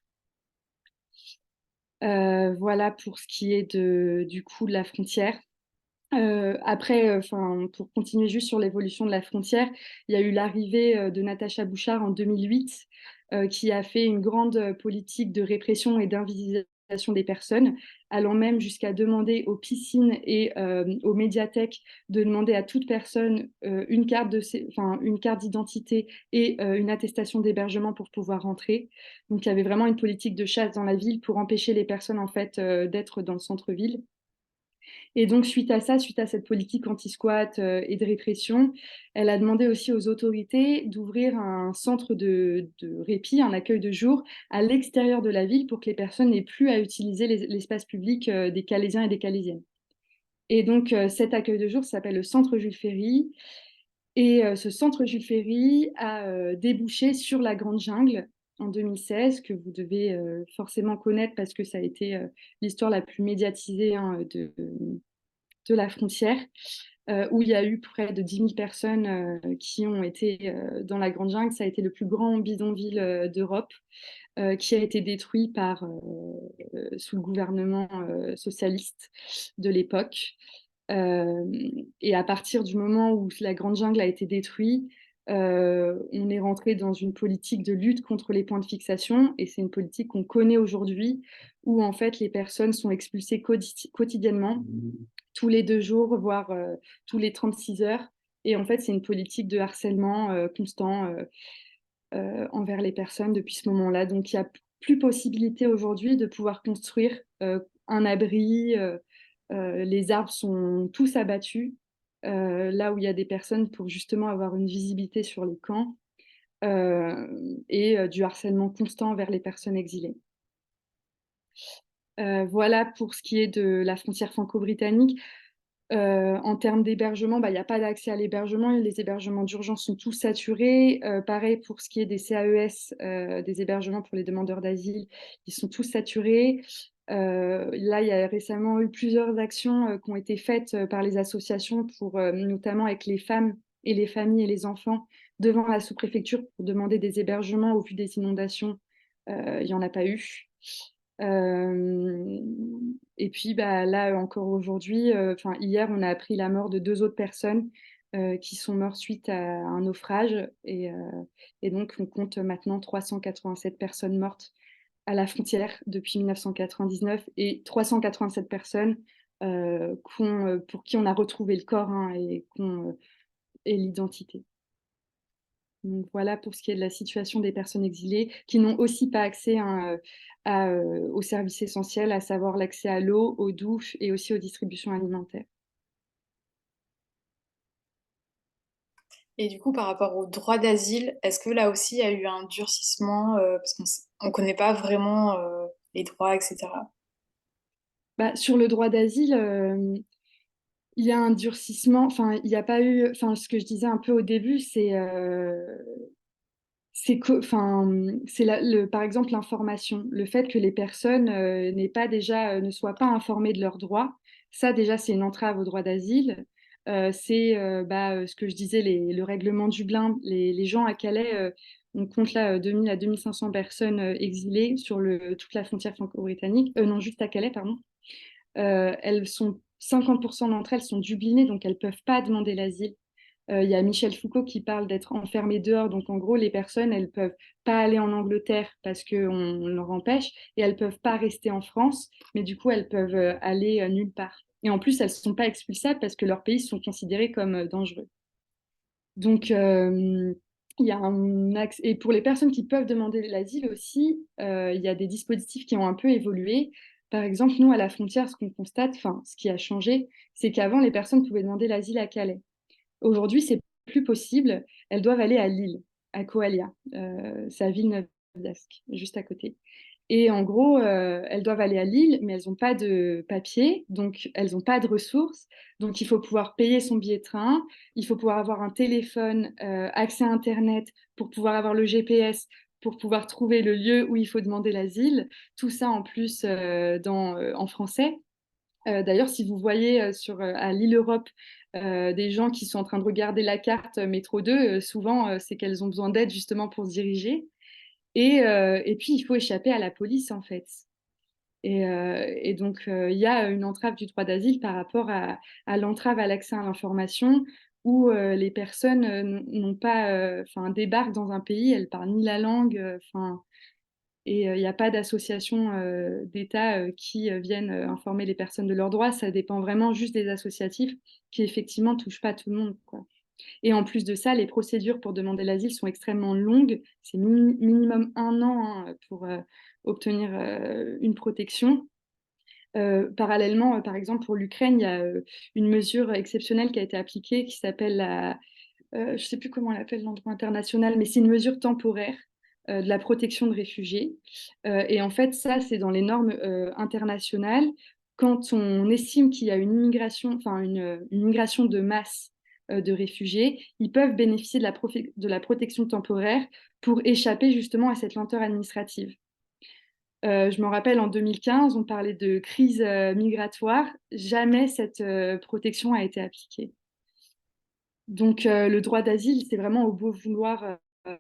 Voilà pour ce qui est du coût de la frontière. Après, pour continuer juste sur l'évolution de la frontière, il y a eu l'arrivée de Natacha Bouchard en 2008, qui a fait une grande politique de répression et d'invisibilisation des personnes, allant même jusqu'à demander aux piscines et aux médiathèques de demander à toute personne une carte d'identité et une attestation d'hébergement pour pouvoir rentrer. Donc il y avait vraiment une politique de chasse dans la ville pour empêcher les personnes en fait d'être dans le centre-ville. Et donc, suite à ça, suite à cette politique anti-squat et de répression, elle a demandé aussi aux autorités d'ouvrir un centre de répit, un accueil de jour à l'extérieur de la ville pour que les personnes n'aient plus à utiliser l'espace public des Calaisiens et des Calaisiennes. Et donc, cet accueil de jour s'appelle le Centre Jules Ferry. Et ce centre Jules Ferry a débouché sur la Grande Jungle en 2016, que vous devez forcément connaître parce que ça a été l'histoire la plus médiatisée hein, de la frontière, où il y a eu près de 10 000 personnes qui ont été dans la Grande Jungle. Ça a été le plus grand bidonville d'Europe, qui a été détruit sous le gouvernement socialiste de l'époque. Et à partir du moment où la Grande Jungle a été détruite, on est rentré dans une politique de lutte contre les points de fixation, et c'est une politique qu'on connaît aujourd'hui, où en fait les personnes sont expulsées quotidiennement, tous les 2 jours, voire tous les 36 heures. Et en fait, c'est une politique de harcèlement constant envers les personnes depuis ce moment-là. Donc, il n'y a plus possibilité aujourd'hui de pouvoir construire un abri. Les arbres sont tous abattus, là où il y a des personnes pour justement avoir une visibilité sur les camps et du harcèlement constant vers les personnes exilées. Voilà pour ce qui est de la frontière franco-britannique. En termes d'hébergement, il n'y a pas d'accès à l'hébergement. Les hébergements d'urgence sont tous saturés. Pareil pour ce qui est des CAES, des hébergements pour les demandeurs d'asile, ils sont tous saturés. Là, il y a récemment eu plusieurs actions qui ont été faites par les associations, notamment avec les femmes et les familles et les enfants, devant la sous-préfecture pour demander des hébergements au vu des inondations. Il n'y en a pas eu. Et puis là encore aujourd'hui, hier, on a appris la mort de 2 autres personnes qui sont mortes suite à un naufrage. Et donc, on compte maintenant 387 personnes mortes à la frontière depuis 1999 et 387 personnes pour qui on a retrouvé le corps hein, et l'identité. Donc voilà pour ce qui est de la situation des personnes exilées qui n'ont aussi pas accès hein, aux services essentiels, à savoir l'accès à l'eau, aux douches et aussi aux distributions alimentaires. Et du coup, par rapport au droit d'asile, est-ce que là aussi il y a eu un durcissement parce qu'on connaît pas vraiment les droits, etc. Bah, sur le droit d'asile, il y a un durcissement. Enfin, il n'y a pas eu. Enfin, ce que je disais un peu au début, enfin, par exemple l'information, le fait que les personnes ne soient pas informées de leurs droits. Ça déjà c'est une entrave au droit d'asile. Ce que je disais, le règlement Dublin, les gens à Calais, on compte là 2000 à 2500 personnes exilées sur toute la frontière franco-britannique, non juste à Calais, pardon. 50% d'entre elles sont dublinées, donc elles ne peuvent pas demander l'asile. Il y a Michel Foucault qui parle d'être enfermé dehors. Donc, en gros, les personnes, elles peuvent pas aller en Angleterre parce qu'on leur empêche et elles peuvent pas rester en France, mais du coup, elles peuvent aller nulle part. Et en plus, elles ne sont pas expulsables parce que leurs pays sont considérés comme dangereux. Donc, il y a un axe. Et pour les personnes qui peuvent demander l'asile aussi, il y a des dispositifs qui ont un peu évolué. Par exemple, nous, à la frontière, ce qu'on constate, enfin, ce qui a changé, c'est qu'avant, les personnes pouvaient demander l'asile à Calais. Aujourd'hui, c'est plus possible. Elles doivent aller à Lille, à Coalia, c'est à Villeneuve-d'Ascq, juste à côté. Et en gros, elles doivent aller à Lille, mais elles n'ont pas de papier, donc elles n'ont pas de ressources. Donc il faut pouvoir payer son billet de train, il faut pouvoir avoir un téléphone, accès à Internet pour pouvoir avoir le GPS, pour pouvoir trouver le lieu où il faut demander l'asile. Tout ça en plus en français. D'ailleurs, si vous voyez à l'île Europe des gens qui sont en train de regarder la carte métro 2, souvent c'est qu'elles ont besoin d'aide justement pour se diriger. Et puis, il faut échapper à la police en fait. Et donc, il y a une entrave du droit d'asile par rapport à l'entrave à l'accès à l'information où les personnes n'ont pas, enfin, débarquent dans un pays, elles parlent ni la langue, enfin, et il n'y a pas d'association d'État qui viennent informer les personnes de leurs droits. Ça dépend vraiment juste des associatifs qui, effectivement, touchent pas tout le monde, quoi. Et en plus de ça, les procédures pour demander l'asile sont extrêmement longues. C'est minimum 1 an hein, pour obtenir une protection. Parallèlement, par exemple, pour l'Ukraine, il y a une mesure exceptionnelle qui a été appliquée qui s'appelle je ne sais plus comment on l'appelle dans le droit international, mais c'est une mesure temporaire de la protection de réfugiés. Et en fait, ça, c'est dans les normes internationales. Quand on estime qu'il y a une immigration, enfin une migration de masse de réfugiés, ils peuvent bénéficier de la protection temporaire pour échapper justement à cette lenteur administrative. Je me rappelle en 2015, on parlait de crise migratoire. Jamais cette protection a été appliquée. Donc, le droit d'asile, c'est vraiment au beau vouloir des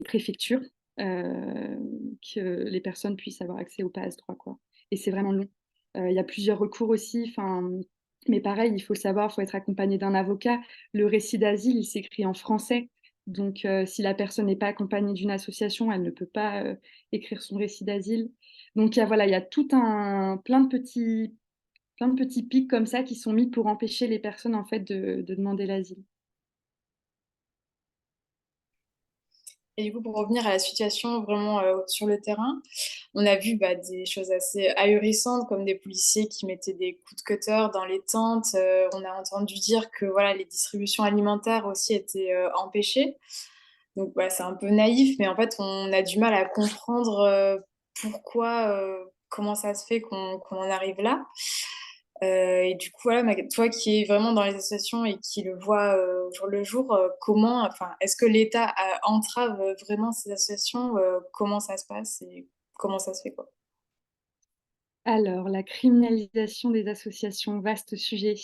préfectures que les personnes puissent avoir accès au pass droit, quoi. Et c'est vraiment long. Il y a plusieurs recours aussi. Mais pareil, il faut savoir, il faut être accompagné d'un avocat. Le récit d'asile, il s'écrit en français. Donc, si la personne n'est pas accompagnée d'une association, elle ne peut pas écrire son récit d'asile. Donc, voilà, il y a plein de petits pics comme ça qui sont mis pour empêcher les personnes en fait de demander l'asile. Et du coup, pour revenir à la situation vraiment sur le terrain, on a vu des choses assez ahurissantes comme des policiers qui mettaient des coups de cutter dans les tentes. On a entendu dire que voilà, les distributions alimentaires aussi étaient empêchées. Donc c'est un peu naïf, mais en fait, on a du mal à comprendre pourquoi, comment ça se fait qu'on en arrive là. Et du coup, voilà, toi qui es vraiment dans les associations et qui le vois au jour le jour, enfin, est-ce que l'État entrave vraiment ces associations? Comment ça se passe et comment ça se fait, quoi? Alors, la criminalisation des associations, vaste sujet.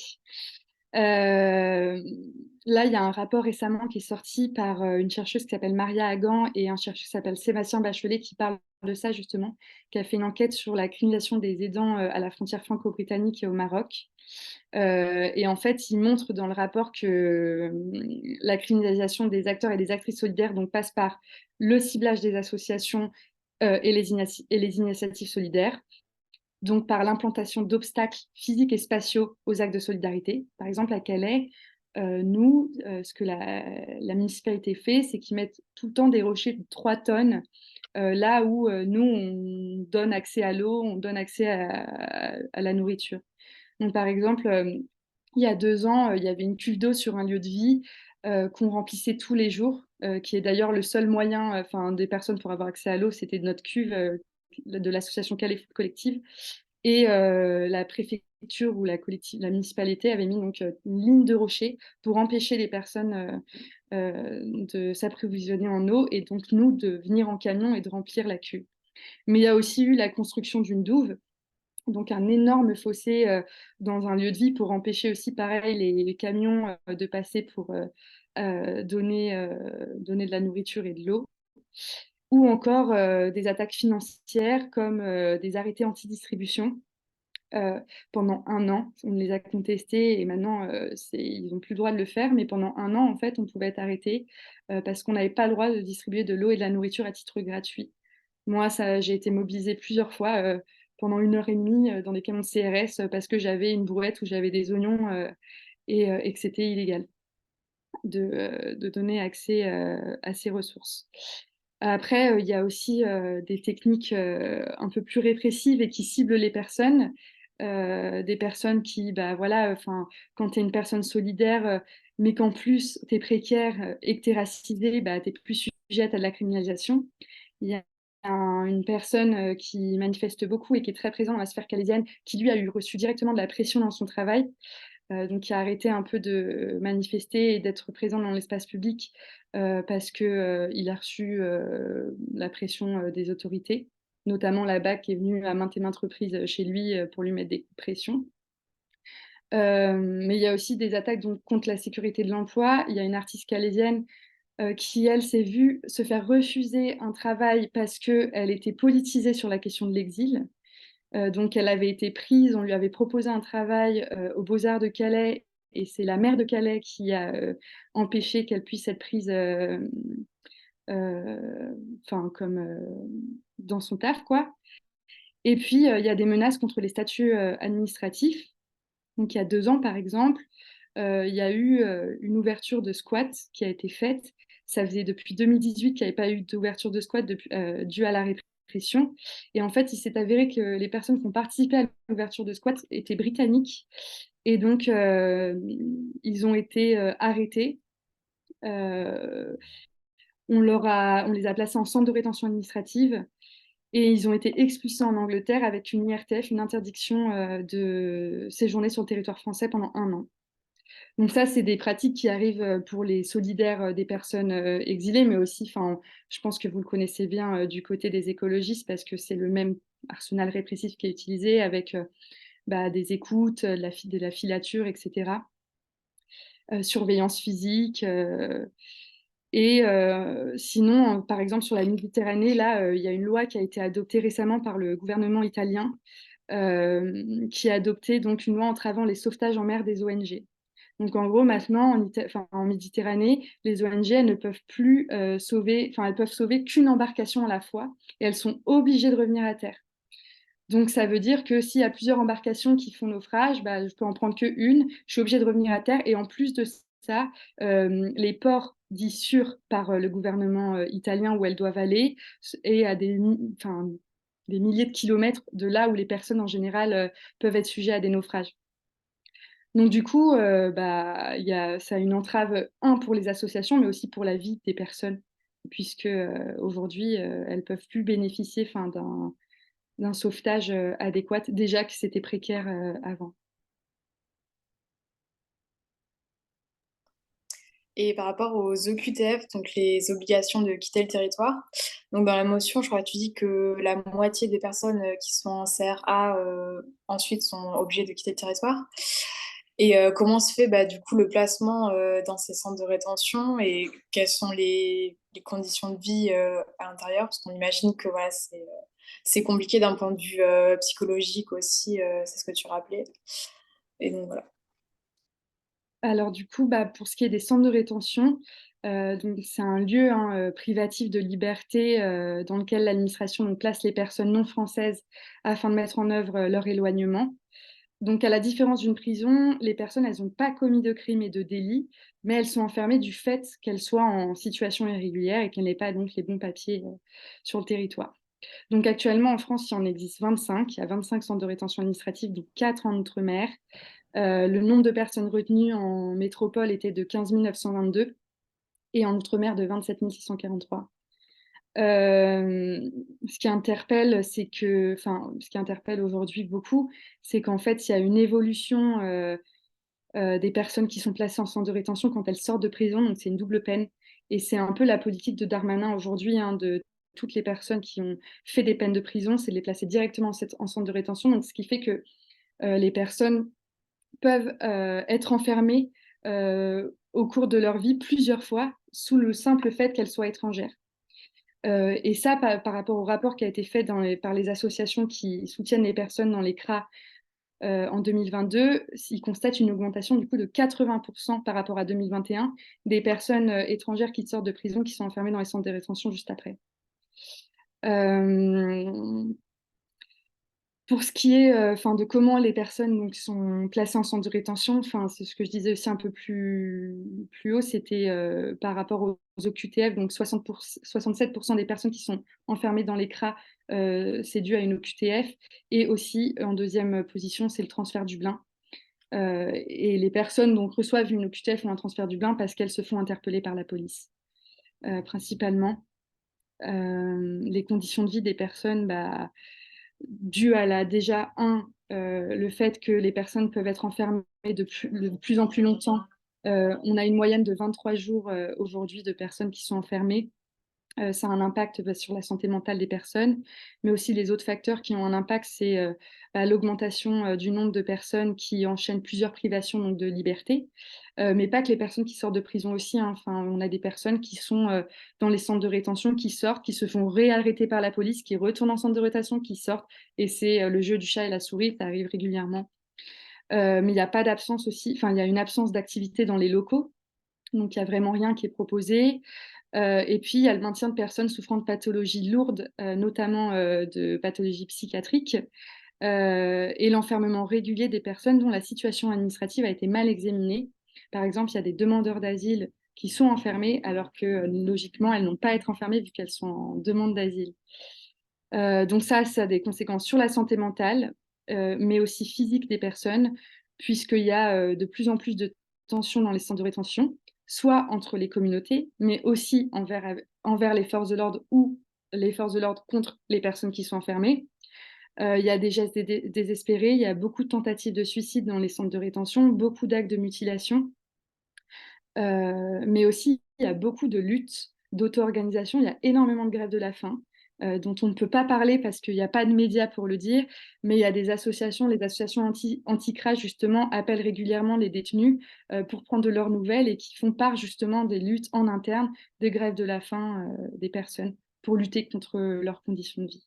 Là, il y a un rapport récemment qui est sorti par une chercheuse qui s'appelle Maria Hagan et un chercheur qui s'appelle Sébastien Bachelet qui parle de ça justement, qui a fait une enquête sur la criminalisation des aidants à la frontière franco-britannique et au Maroc. Et en fait, il montre dans le rapport que la criminalisation des acteurs et des actrices solidaires donc, passe par le ciblage des associations et les initiatives solidaires, donc par l'implantation d'obstacles physiques et spatiaux aux actes de solidarité. Par exemple, à Calais, ce que la municipalité fait, c'est qu'ils mettent tout le temps des rochers de 3 tonnes, là où nous, on donne accès à l'eau, on donne accès à la nourriture. Donc, par exemple, il y a 2 ans, il y avait une cuve d'eau sur un lieu de vie qu'on remplissait tous les jours, qui est d'ailleurs le seul moyen des personnes pour avoir accès à l'eau, c'était notre cuve de l'association Calais Foot Collective. Et la préfecture ou la municipalité avait mis donc une ligne de rocher pour empêcher les personnes de s'approvisionner en eau et donc nous de venir en camion et de remplir la cuve. Mais il y a aussi eu la construction d'une douve, donc un énorme fossé dans un lieu de vie pour empêcher aussi, pareil, les camions de passer pour donner de la nourriture et de l'eau. Ou encore des attaques financières comme des arrêtés anti-distribution. Pendant 1 an, on les a contestés et maintenant ils n'ont plus le droit de le faire, mais pendant 1 an, en fait, on pouvait être arrêté parce qu'on n'avait pas le droit de distribuer de l'eau et de la nourriture à titre gratuit. Moi, j'ai été mobilisée plusieurs fois pendant 1 heure et demie dans des camions de CRS parce que j'avais une brouette où j'avais des oignons et que c'était illégal de donner accès à ces ressources. Après, il y a aussi des techniques un peu plus répressives et qui ciblent les personnes. Des personnes qui, bah voilà, quand tu es une personne solidaire, mais qu'en plus tu es précaire et que tu es racisée, bah, tu es plus sujette à de la criminalisation. Il y a une personne qui manifeste beaucoup et qui est très présente dans la sphère calaisienne, qui lui a reçu directement de la pression dans son travail donc qui a arrêté un peu de manifester et d'être présent dans l'espace public parce qu'il a reçu la pression des autorités, notamment la BAC qui est venue à maintes reprises chez lui pour lui mettre des coups de pression. Mais il y a aussi des attaques donc, contre la sécurité de l'emploi. Il y a une artiste calaisienne qui, elle, s'est vue se faire refuser un travail parce qu'elle était politisée sur la question de l'exil. Donc, elle avait été prise, on lui avait proposé un travail aux Beaux-Arts de Calais, et c'est la maire de Calais qui a empêché qu'elle puisse être prise comme dans son taf, quoi. Et puis, il y a des menaces contre les statuts administratifs. Donc, il y a 2 ans, par exemple, il y a eu une ouverture de squat qui a été faite. Ça faisait depuis 2018 qu'il n'y avait pas eu d'ouverture de squat due à la répression. Et en fait, il s'est avéré que les personnes qui ont participé à l'ouverture de squat étaient britanniques. Et donc, ils ont été arrêtés. On les a placés en centre de rétention administrative. Et ils ont été expulsés en Angleterre avec une IRTF, une interdiction de séjourner sur le territoire français pendant 1 an. Donc ça, c'est des pratiques qui arrivent pour les solidaires des personnes exilées, mais aussi, je pense que vous le connaissez bien du côté des écologistes, parce que c'est le même arsenal répressif qui est utilisé avec des écoutes, de la filature, etc. Surveillance physique. Et sinon, par exemple, sur la Méditerranée, là, il y a une loi qui a été adoptée récemment par le gouvernement italien, qui a adopté donc une loi entravant les sauvetages en mer des ONG. Donc en gros, maintenant, en Méditerranée, les ONG, elles ne peuvent plus elles peuvent sauver qu'une embarcation à la fois et elles sont obligées de revenir à terre. Donc ça veut dire que s'il y a plusieurs embarcations qui font naufrage, je peux en prendre qu'une, je suis obligée de revenir à terre. Et en plus de ça, les ports dits sûrs par le gouvernement italien où elles doivent aller et à des milliers de kilomètres de là où les personnes en général peuvent être sujettes à des naufrages. Donc du coup, ça a une entrave, pour les associations, mais aussi pour la vie des personnes, puisque aujourd'hui, elles ne peuvent plus bénéficier d'un sauvetage adéquat, déjà que c'était précaire avant. Et par rapport aux OQTF, donc les obligations de quitter le territoire, donc dans la motion, je crois que tu dis que la moitié des personnes qui sont en CRA ensuite sont obligées de quitter le territoire. Et comment se fait du coup le placement dans ces centres de rétention et quelles sont les conditions de vie à l'intérieur? Parce qu'on imagine que voilà, c'est compliqué d'un point de vue psychologique aussi, c'est ce que tu rappelais. Et donc voilà. Alors du coup, pour ce qui est des centres de rétention, donc c'est un lieu privatif de liberté dans lequel l'administration place les personnes non françaises afin de mettre en œuvre leur éloignement. Donc à la différence d'une prison, les personnes, elles n'ont pas commis de crimes et de délits, mais elles sont enfermées du fait qu'elles soient en situation irrégulière et qu'elles n'aient pas donc les bons papiers sur le territoire. Donc actuellement en France, il en existe 25. Il y a 25 centres de rétention administrative, dont 4 en Outre-mer. Le nombre de personnes retenues en métropole était de 15 922 et en outre-mer de 27 643. Ce qui interpelle, ce qui interpelle aujourd'hui beaucoup, c'est qu'en fait, il y a une évolution des personnes qui sont placées en centre de rétention quand elles sortent de prison, donc c'est une double peine. Et c'est un peu la politique de Darmanin aujourd'hui, hein, de toutes les personnes qui ont fait des peines de prison, c'est de les placer directement en centre de rétention. Donc, ce qui fait que les personnes peuvent être enfermées au cours de leur vie plusieurs fois sous le simple fait qu'elles soient étrangères. Et ça, par rapport au rapport qui a été fait par les associations qui soutiennent les personnes dans les CRA en 2022, ils constatent une augmentation du coup de 80% par rapport à 2021 des personnes étrangères qui sortent de prison qui sont enfermées dans les centres de rétention juste après. Pour ce qui est de comment les personnes donc, sont placées en centre de rétention, c'est ce que je disais aussi un peu plus haut, c'était par rapport aux OQTF, donc 67% des personnes qui sont enfermées dans les CRA, c'est dû à une OQTF, et aussi en deuxième position, c'est le transfert du Dublin. Et les personnes donc, reçoivent une OQTF ou un transfert du Dublin parce qu'elles se font interpeller par la police, principalement. Les conditions de vie des personnes, dû à déjà, le fait que les personnes peuvent être enfermées de plus en plus longtemps. On a une moyenne de 23 jours aujourd'hui de personnes qui sont enfermées. Ça a un impact sur la santé mentale des personnes, mais aussi les autres facteurs qui ont un impact, c'est l'augmentation du nombre de personnes qui enchaînent plusieurs privations donc, de liberté, mais pas que les personnes qui sortent de prison aussi, hein. On a des personnes qui sont dans les centres de rétention, qui sortent, qui se font réarrêter par la police, qui retournent en centre de rétention, qui sortent, et c'est le jeu du chat et la souris, ça arrive régulièrement. Mais il n'y a pas d'absence aussi, il y a une absence d'activité dans les locaux, donc il n'y a vraiment rien qui est proposé. Et puis, il y a le maintien de personnes souffrant de pathologies lourdes, notamment de pathologies psychiatriques, et l'enfermement régulier des personnes dont la situation administrative a été mal examinée. Par exemple, il y a des demandeurs d'asile qui sont enfermés alors que logiquement, elles n'ont pas à être enfermées vu qu'elles sont en demande d'asile. Donc ça a des conséquences sur la santé mentale, mais aussi physique des personnes, puisqu'il y a de plus en plus de tensions dans les centres de rétention, soit entre les communautés, mais aussi envers les forces de l'ordre ou les forces de l'ordre contre les personnes qui sont enfermées. Il y a des gestes désespérés, il y a beaucoup de tentatives de suicide dans les centres de rétention, beaucoup d'actes de mutilation, mais aussi il y a beaucoup de luttes, d'auto-organisation, il y a énormément de grèves de la faim. Dont on ne peut pas parler parce qu'il n'y a pas de médias pour le dire, mais il y a des associations, les associations anti-crash justement appellent régulièrement les détenus pour prendre de leurs nouvelles et qui font part justement des luttes en interne, des grèves de la faim des personnes pour lutter contre leurs conditions de vie.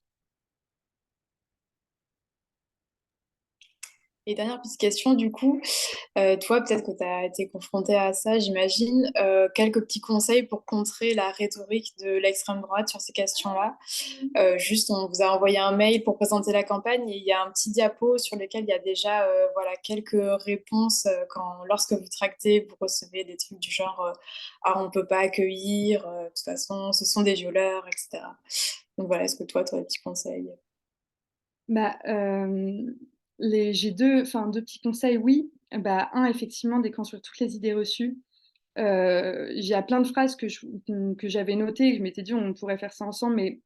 Et dernière petite question, du coup, toi, peut-être que tu as été confronté à ça, j'imagine. Quelques petits conseils pour contrer la rhétorique de l'extrême droite sur ces questions-là. Juste, on vous a envoyé un mail pour présenter la campagne et il y a un petit diapo sur lequel il y a déjà voilà, quelques réponses lorsque vous tractez, vous recevez des trucs du genre ah, on ne peut pas accueillir, de toute façon, ce sont des violeurs, etc. Donc voilà, est-ce que toi, tu as des petits conseils? J'ai deux petits conseils, oui. Un, effectivement, déconstruire toutes les idées reçues. J'ai plein de phrases que j'avais notées, que je m'étais dit on pourrait faire ça ensemble, mais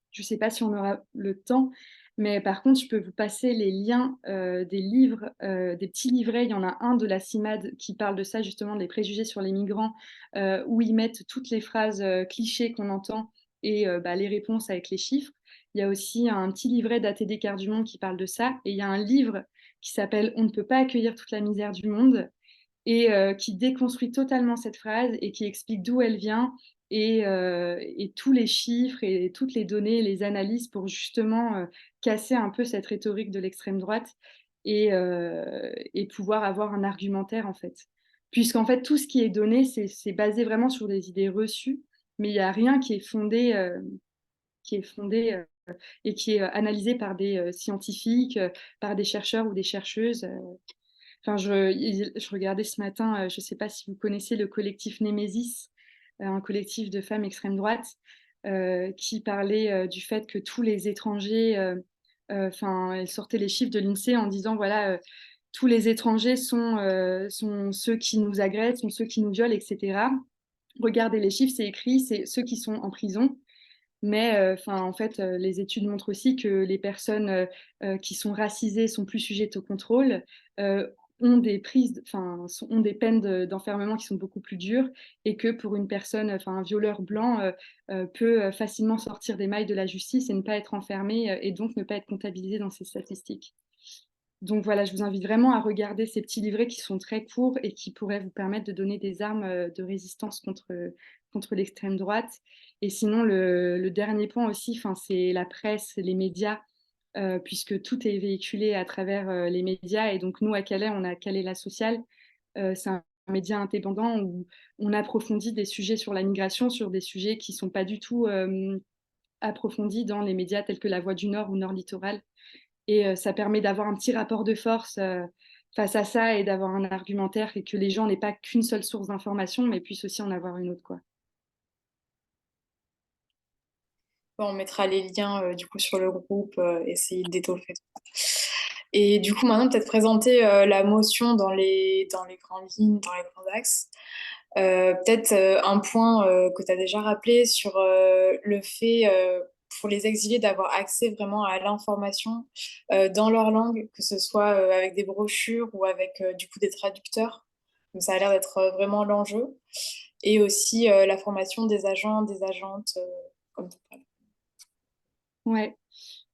je ne sais pas si on aura le temps. Mais par contre, je peux vous passer les liens des livres, des petits livrets. Il y en a un de la CIMAD qui parle de ça, justement, des préjugés sur les migrants, où ils mettent toutes les phrases clichés qu'on entend et les réponses avec les chiffres. Il y a aussi un petit livret d'ATD Quart du Monde qui parle de ça. Et il y a un livre qui s'appelle On ne peut pas accueillir toute la misère du monde et qui déconstruit totalement cette phrase et qui explique d'où elle vient et tous les chiffres et toutes les données, les analyses pour justement casser un peu cette rhétorique de l'extrême droite et pouvoir avoir un argumentaire en fait. Puisqu'en fait, tout ce qui est donné, c'est basé vraiment sur des idées reçues, mais il n'y a rien qui est fondé et qui est analysé par des scientifiques, par des chercheurs ou des chercheuses. Je regardais ce matin, je ne sais pas si vous connaissez le collectif Némésis, un collectif de femmes extrême droite, qui parlait du fait que tous les étrangers, elles sortaient les chiffres de l'INSEE en disant voilà, tous les étrangers sont ceux qui nous agressent, sont ceux qui nous violent, etc. Regardez les chiffres, c'est écrit, c'est ceux qui sont en prison. Mais en fait, les études montrent aussi que les personnes qui sont racisées sont plus sujettes au contrôle, euh, ont des peines d'enfermement qui sont beaucoup plus dures, et que pour une personne, un violeur blanc peut facilement sortir des mailles de la justice et ne pas être enfermé et donc ne pas être comptabilisé dans ces statistiques. Donc voilà, je vous invite vraiment à regarder ces petits livrets qui sont très courts et qui pourraient vous permettre de donner des armes de résistance contre l'extrême droite. Et sinon, le dernier point aussi, c'est la presse, les médias, puisque tout est véhiculé à travers les médias. Et donc nous, à Calais, on a Calais La Sociale. C'est un média indépendant où on approfondit des sujets sur la migration, sur des sujets qui ne sont pas du tout approfondis dans les médias tels que La Voix du Nord ou Nord Littoral. Et ça permet d'avoir un petit rapport de force face à ça et d'avoir un argumentaire et que les gens n'aient pas qu'une seule source d'information, mais puissent aussi en avoir une autre, quoi. Bon, on mettra les liens du coup sur le groupe, essayer d'étoffer. Et du coup, maintenant, peut-être présenter la motion dans les grandes lignes, dans les grands axes. Peut-être un point que tu as déjà rappelé sur le fait pour les exilés d'avoir accès vraiment à l'information dans leur langue, que ce soit avec des brochures ou avec du coup des traducteurs. Donc, ça a l'air d'être vraiment l'enjeu. Et aussi la formation des agents, des agentes, comme ça. Ouais.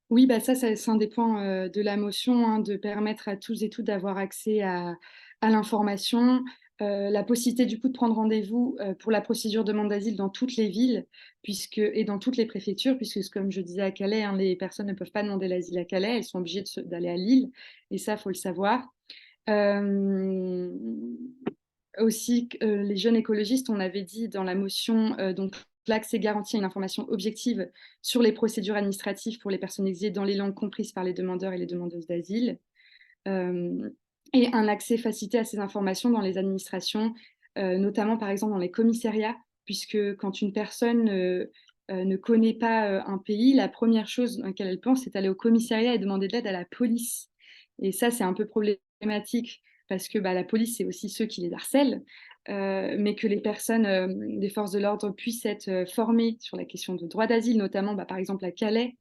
Oui, bah ça, c'est un des points de la motion, hein, de permettre à tous et toutes d'avoir accès à l'information, la possibilité du coup de prendre rendez-vous pour la procédure de demande d'asile dans toutes les villes et dans toutes les préfectures, puisque comme je disais à Calais, hein, les personnes ne peuvent pas demander l'asile à Calais, elles sont obligées d'aller à Lille, et ça, il faut le savoir. Euh, Aussi, les jeunes écologistes, on avait dit dans la motion, donc l'accès garanti à une information objective sur les procédures administratives pour les personnes exilées dans les langues comprises par les demandeurs et les demandeuses d'asile, euh, et un accès facilité à ces informations dans les administrations, notamment par exemple dans les commissariats, puisque quand une personne ne connaît pas un pays, la première chose à laquelle elle pense, c'est aller au commissariat et demander de l'aide à la police. Et ça, c'est un peu problématique parce que la police, c'est aussi ceux qui les harcèlent, mais que les personnes des forces de l'ordre puissent être formées sur la question de droit d'asile, notamment par exemple à Calais,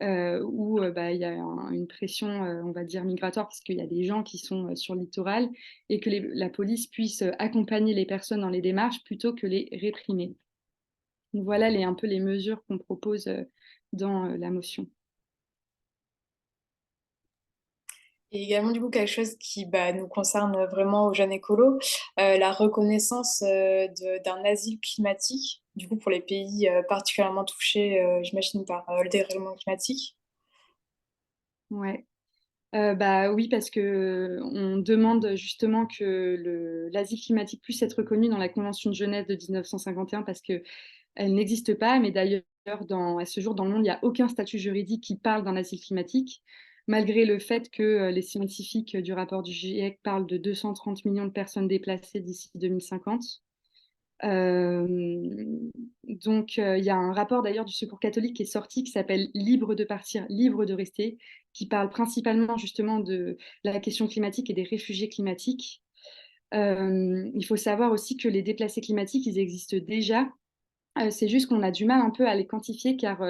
où il y a une pression, on va dire, migratoire, parce qu'il y a des gens qui sont sur le littoral, et que la police puisse accompagner les personnes dans les démarches plutôt que les réprimer. Donc voilà un peu les mesures qu'on propose dans la motion. Et également, du coup, quelque chose qui nous concerne vraiment aux jeunes écolos, la reconnaissance d'un asile climatique, du coup, pour les pays particulièrement touchés, j'imagine, par le dérèglement climatique. Ouais. Oui, parce que on demande justement que l'asile climatique puisse être reconnu dans la Convention de Genève de 1951, parce qu'elle n'existe pas, mais d'ailleurs, à ce jour, dans le monde, il n'y a aucun statut juridique qui parle d'un asile climatique, malgré le fait que les scientifiques du rapport du GIEC parlent de 230 millions de personnes déplacées d'ici 2050. Donc, il y a un rapport d'ailleurs du Secours catholique qui est sorti, qui s'appelle Libre de partir, libre de rester, qui parle principalement justement de la question climatique et des réfugiés climatiques. Il faut savoir aussi que les déplacés climatiques, ils existent déjà. C'est juste qu'on a du mal un peu à les quantifier, car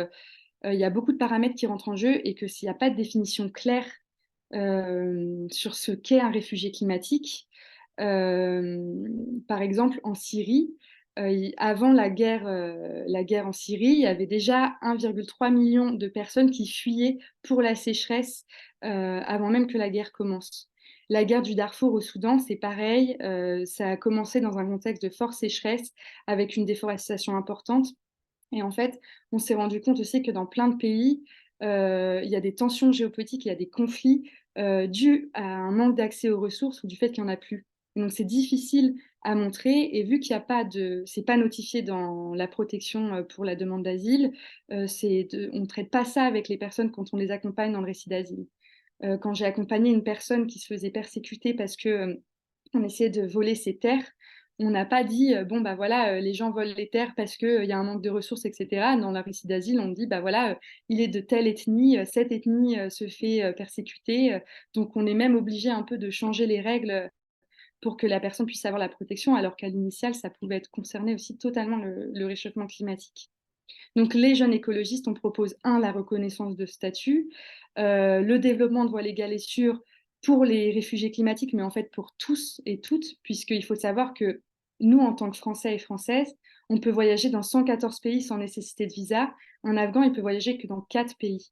il y a beaucoup de paramètres qui rentrent en jeu, et que s'il n'y a pas de définition claire sur ce qu'est un réfugié climatique, par exemple en Syrie, avant la guerre en Syrie, il y avait déjà 1,3 million de personnes qui fuyaient pour la sécheresse avant même que la guerre commence. La guerre du Darfour au Soudan, c'est pareil, ça a commencé dans un contexte de forte sécheresse avec une déforestation importante. Et en fait, on s'est rendu compte aussi que dans plein de pays, il y a des tensions géopolitiques, il y a des conflits dus à un manque d'accès aux ressources ou du fait qu'il n'y en a plus. Et donc c'est difficile à montrer, et vu qu'il n'y a pas c'est pas notifié dans la protection pour la demande d'asile, on ne traite pas ça avec les personnes quand on les accompagne dans le récit d'asile. Quand j'ai accompagné une personne qui se faisait persécuter parce que on essayait de voler ses terres, On n'a pas dit, bon, bah voilà, les gens volent les terres parce qu'il y a un manque de ressources, etc. Dans la récit d'asile, on dit, bah voilà, il est de telle ethnie, cette ethnie se fait persécuter. Donc, on est même obligé un peu de changer les règles pour que la personne puisse avoir la protection, alors qu'à l'initiale, ça pouvait être concerné aussi totalement le réchauffement climatique. Donc, les jeunes écologistes, on propose, la reconnaissance de statut, le développement de voies légales et sûres pour les réfugiés climatiques, mais en fait pour tous et toutes, puisqu'il faut savoir que nous, en tant que Français et Françaises, on peut voyager dans 114 pays sans nécessité de visa. Un Afghan, il peut voyager que dans 4 pays.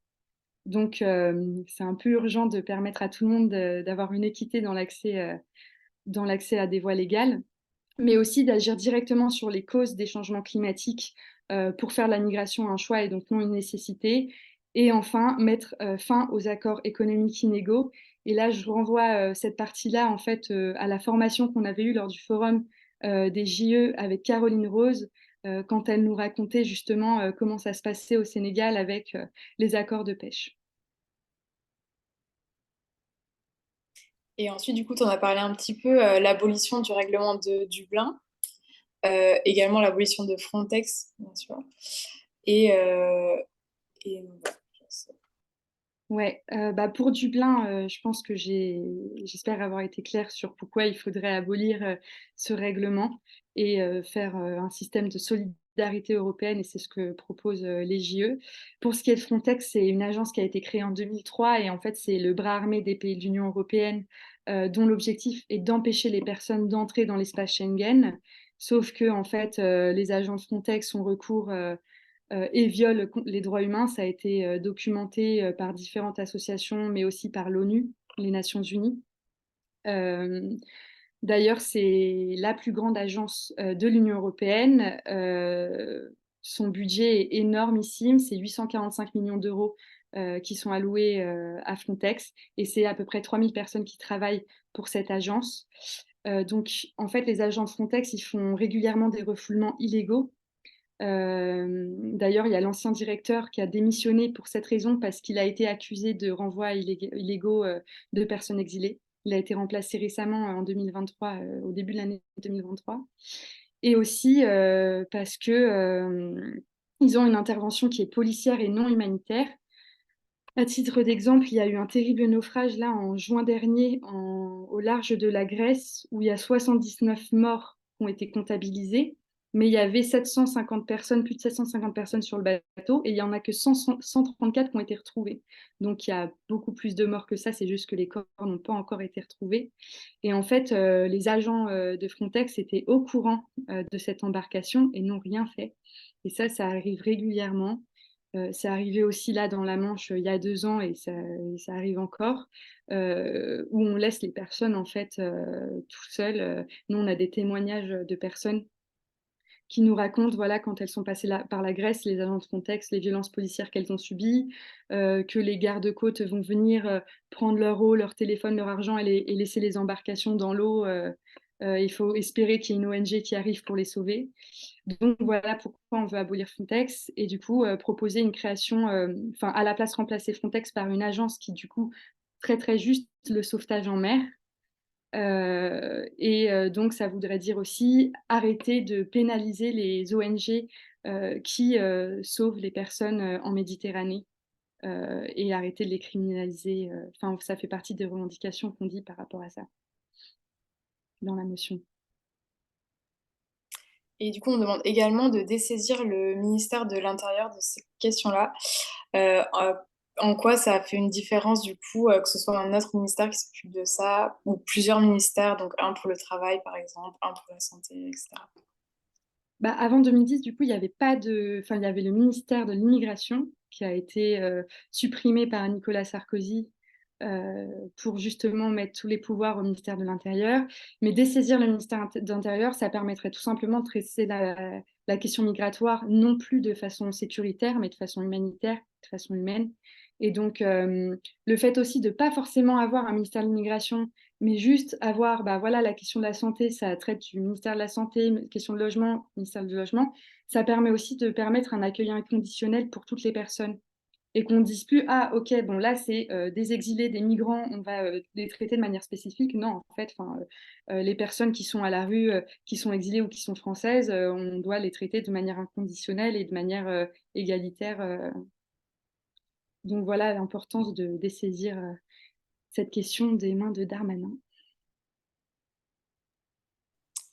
Donc, c'est un peu urgent de permettre à tout le monde d'avoir une équité dans l'accès à des voies légales, mais aussi d'agir directement sur les causes des changements climatiques pour faire de la migration un choix et donc non une nécessité. Et enfin, mettre fin aux accords économiques inégaux. Et là, je renvoie cette partie-là en fait à la formation qu'on avait eue lors du forum des JE avec Caroline Rose, quand elle nous racontait justement comment ça se passait au Sénégal avec les accords de pêche. Et ensuite, du coup, tu en as parlé un petit peu, l'abolition du règlement de Dublin, également l'abolition de Frontex, bien sûr. Et, et voilà, je sais. Ouais, bah pour Dublin, je pense que j'espère avoir été claire sur pourquoi il faudrait abolir ce règlement et faire un système de solidarité européenne, et c'est ce que proposent les JE. Pour ce qui est de Frontex, c'est une agence qui a été créée en 2003 et en fait, c'est le bras armé des pays de l'Union européenne dont l'objectif est d'empêcher les personnes d'entrer dans l'espace Schengen. Sauf que, en fait, les agents de Frontex ont recours et violent les droits humains. Ça a été documenté par différentes associations, mais aussi par l'ONU, les Nations Unies. Euh, D'ailleurs, c'est la plus grande agence de l'Union européenne. Son budget est énormissime, c'est 845 millions d'euros qui sont alloués à Frontex, et c'est à peu près 3000 personnes qui travaillent pour cette agence. Donc, en fait, les agents de Frontex, ils font régulièrement des refoulements illégaux. D'ailleurs, il y a l'ancien directeur qui a démissionné pour cette raison parce qu'il a été accusé de renvois illégaux de personnes exilées. Il a été remplacé récemment en 2023, au début de l'année 2023. Et aussi parce que ils ont une intervention qui est policière et non humanitaire. À titre d'exemple, il y a eu un terrible naufrage là en juin dernier au large de la Grèce où il y a 79 morts qui ont été comptabilisés, mais il y avait 750 personnes, plus de 750 personnes sur le bateau et il n'y en a que 134 qui ont été retrouvés. Donc il y a beaucoup plus de morts que ça, c'est juste que les corps n'ont pas encore été retrouvés. Et en fait, les agents de Frontex étaient au courant de cette embarcation et n'ont rien fait. Et ça arrive régulièrement. C'est arrivé aussi là dans la Manche il y a 2 ans et ça arrive encore, où on laisse les personnes en fait tout seules. Nous, on a des témoignages de personnes qui nous racontent, voilà, quand elles sont passées par la Grèce, les agents de Frontex, les violences policières qu'elles ont subies, que les gardes-côtes vont venir prendre leur eau, leur téléphone, leur argent et laisser les embarcations dans l'eau. Il faut espérer qu'il y ait une ONG qui arrive pour les sauver. Donc voilà pourquoi on veut abolir Frontex et du coup proposer une création, enfin à la place remplacer Frontex par une agence qui du coup très très juste le sauvetage en mer. Donc ça voudrait dire aussi arrêter de pénaliser les ONG qui sauvent les personnes en Méditerranée et arrêter de les criminaliser. Enfin, ça fait partie des revendications qu'on dit par rapport à ça dans la motion. Et du coup, on demande également de dessaisir le ministère de l'Intérieur de ces questions-là. Euh, euh, En quoi ça a fait une différence, du coup, que ce soit un autre ministère qui s'occupe de ça, ou plusieurs ministères, donc un pour le travail, par exemple, un pour la santé, etc. Bah, avant 2010, du coup, il y avait pas de, enfin, il y avait le ministère de l'immigration qui a été supprimé par Nicolas Sarkozy pour justement mettre tous les pouvoirs au ministère de l'Intérieur. Mais dessaisir le ministère de l'Intérieur, ça permettrait tout simplement de traiter la question migratoire non plus de façon sécuritaire, mais de façon humanitaire, de façon humaine. Et donc, le fait aussi de ne pas forcément avoir un ministère de l'immigration, mais juste avoir, bah voilà, la question de la santé, ça traite du ministère de la Santé, question de logement, ministère du Logement, ça permet aussi de permettre un accueil inconditionnel pour toutes les personnes. et qu'on ne dise plus ah ok bon là c'est des exilés, des migrants, on va les traiter de manière spécifique. Non, en fait, les personnes qui sont à la rue, qui sont exilées ou qui sont françaises, on doit les traiter de manière inconditionnelle et de manière égalitaire. Donc voilà l'importance de dessaisir cette question des mains de Darmanin.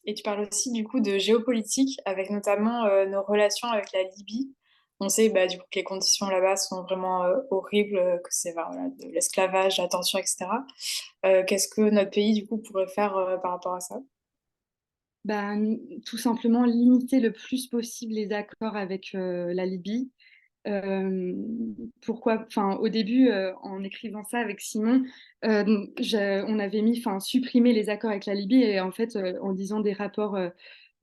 Et tu parles aussi du coup de géopolitique, avec notamment nos relations avec la Libye. On sait bah, du coup que les conditions là-bas sont vraiment horribles, que c'est voilà, de l'esclavage, la torture, etc. Qu'est-ce que notre pays du coup pourrait faire par rapport à ça? Ben, tout simplement limiter le plus possible les accords avec la Libye. Pourquoi, enfin, au début, en écrivant ça avec Simon, on avait mis, enfin, supprimer les accords avec la Libye et en fait, en lisant des rapports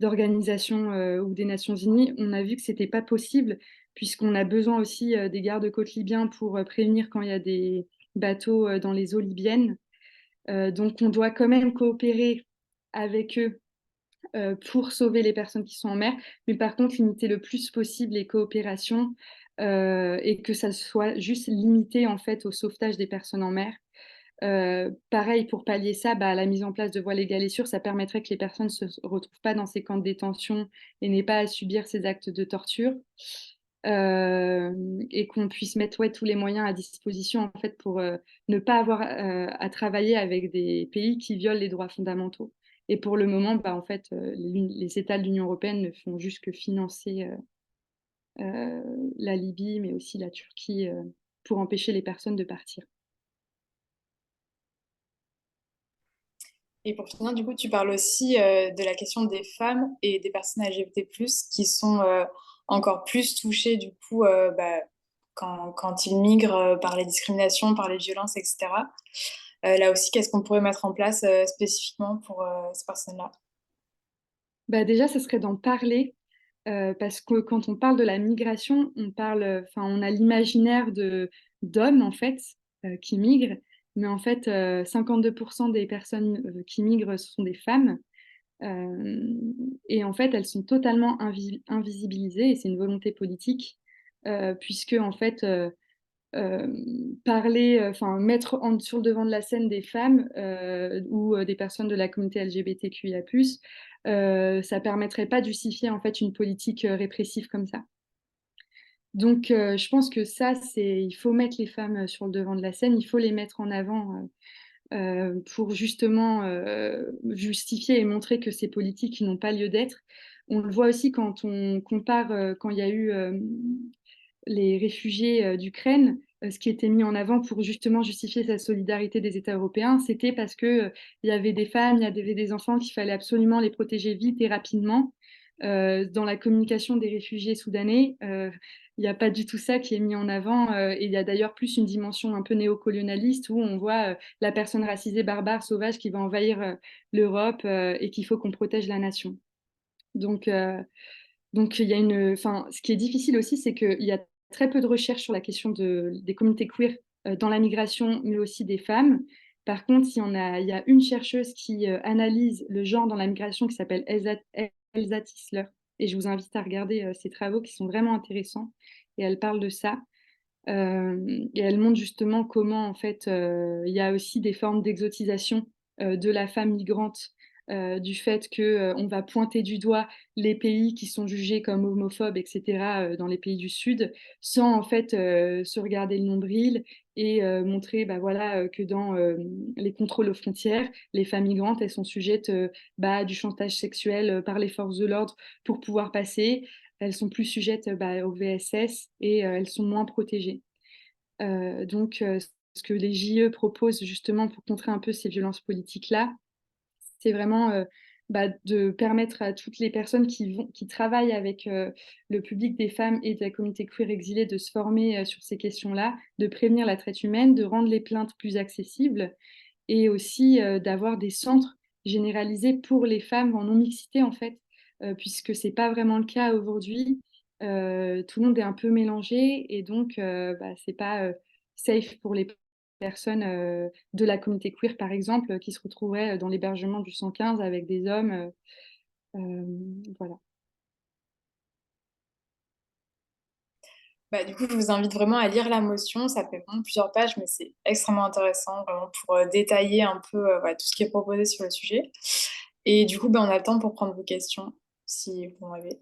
d'organisations ou des Nations Unies, on a vu que c'était pas possible puisqu'on a besoin aussi des gardes-côtes libyens pour prévenir quand il y a des bateaux dans les eaux libyennes. Donc, on doit quand même coopérer avec eux pour sauver les personnes qui sont en mer, mais par contre limiter le plus possible les coopérations et que ça soit juste limité en fait au sauvetage des personnes en mer. Pareil, pour pallier ça, bah, la mise en place de voies légales et sûres, ça permettrait que les personnes ne se retrouvent pas dans ces camps de détention et n'aient pas à subir ces actes de torture. Et qu'on puisse mettre ouais, tous les moyens à disposition en fait, pour ne pas avoir à travailler avec des pays qui violent les droits fondamentaux. Et pour le moment, bah, en fait, les États de l'Union européenne ne font juste que financer la Libye, mais aussi la Turquie, pour empêcher les personnes de partir. Et pour finir, du coup, tu parles aussi de la question des femmes et des personnes LGBT+, qui sont encore plus touchées, du coup, bah, quand ils migrent par les discriminations, par les violences, etc. Là aussi, qu'est-ce qu'on pourrait mettre en place spécifiquement pour ces personnes-là? Bah, déjà, ce serait d'en parler, parce que quand on parle de la migration, on parle, enfin, on a l'imaginaire d'hommes en fait qui migrent, mais en fait, 52% des personnes qui migrent, ce sont des femmes. Euh, et en fait, elles sont totalement invisibilisées, et c'est une volonté politique, puisque en fait, euh, parler, enfin mettre sur le devant de la scène des femmes ou des personnes de la communauté LGBTQIA+, ça permettrait pas de justifier en fait une politique répressive comme ça. Donc, je pense que ça, il faut mettre les femmes sur le devant de la scène, il faut les mettre en avant pour justement justifier et montrer que ces politiques n'ont pas lieu d'être. On le voit aussi quand on compare, quand il y a eu les réfugiés d'Ukraine, ce qui était mis en avant pour justement justifier sa solidarité des États européens, c'était parce que il y avait des femmes, il y avait des enfants qu'il fallait absolument les protéger vite et rapidement. Dans la communication des réfugiés soudanais, il n'y a pas du tout ça qui est mis en avant. Et il y a d'ailleurs plus une dimension un peu néocolonialiste où on voit la personne racisée, barbare, sauvage qui va envahir l'Europe et qu'il faut qu'on protège la nation. Donc, donc, il y a enfin, ce qui est difficile aussi, c'est qu'il y a très peu de recherches sur la question des communautés queer dans la migration, mais aussi des femmes. Par contre, il y a une chercheuse qui analyse le genre dans la migration qui s'appelle Elsa Tisler. Et je vous invite à regarder ses travaux qui sont vraiment intéressants. Et elle parle de ça. Et elle montre justement comment, en fait, il y a aussi des formes d'exotisation de la femme migrante, du fait que on va pointer du doigt les pays qui sont jugés comme homophobes, etc., dans les pays du Sud, sans en fait se regarder le nombril et montrer bah, voilà, que dans les contrôles aux frontières, les femmes migrantes, elles sont sujettes bah, à du chantage sexuel par les forces de l'ordre pour pouvoir passer. Elles sont plus sujettes bah, au VSS et elles sont moins protégées. Donc, ce que les JE proposent justement pour contrer un peu ces violences politiques-là, c'est vraiment bah, de permettre à toutes les personnes qui travaillent avec le public des femmes et de la communauté queer exilée de se former sur ces questions-là, de prévenir la traite humaine, de rendre les plaintes plus accessibles et aussi d'avoir des centres généralisés pour les femmes en non-mixité en fait, puisque c'est pas vraiment le cas aujourd'hui. Tout le monde est un peu mélangé et donc bah, c'est pas safe pour les personnes de la communauté queer par exemple qui se retrouveraient dans l'hébergement du 115 avec des hommes. Voilà. Bah, du coup, je vous invite vraiment à lire la motion. Ça fait vraiment plusieurs pages, mais c'est extrêmement intéressant, vraiment pour détailler un peu voilà, tout ce qui est proposé sur le sujet. Et du coup, bah, on a le temps pour prendre vos questions, si vous en avez.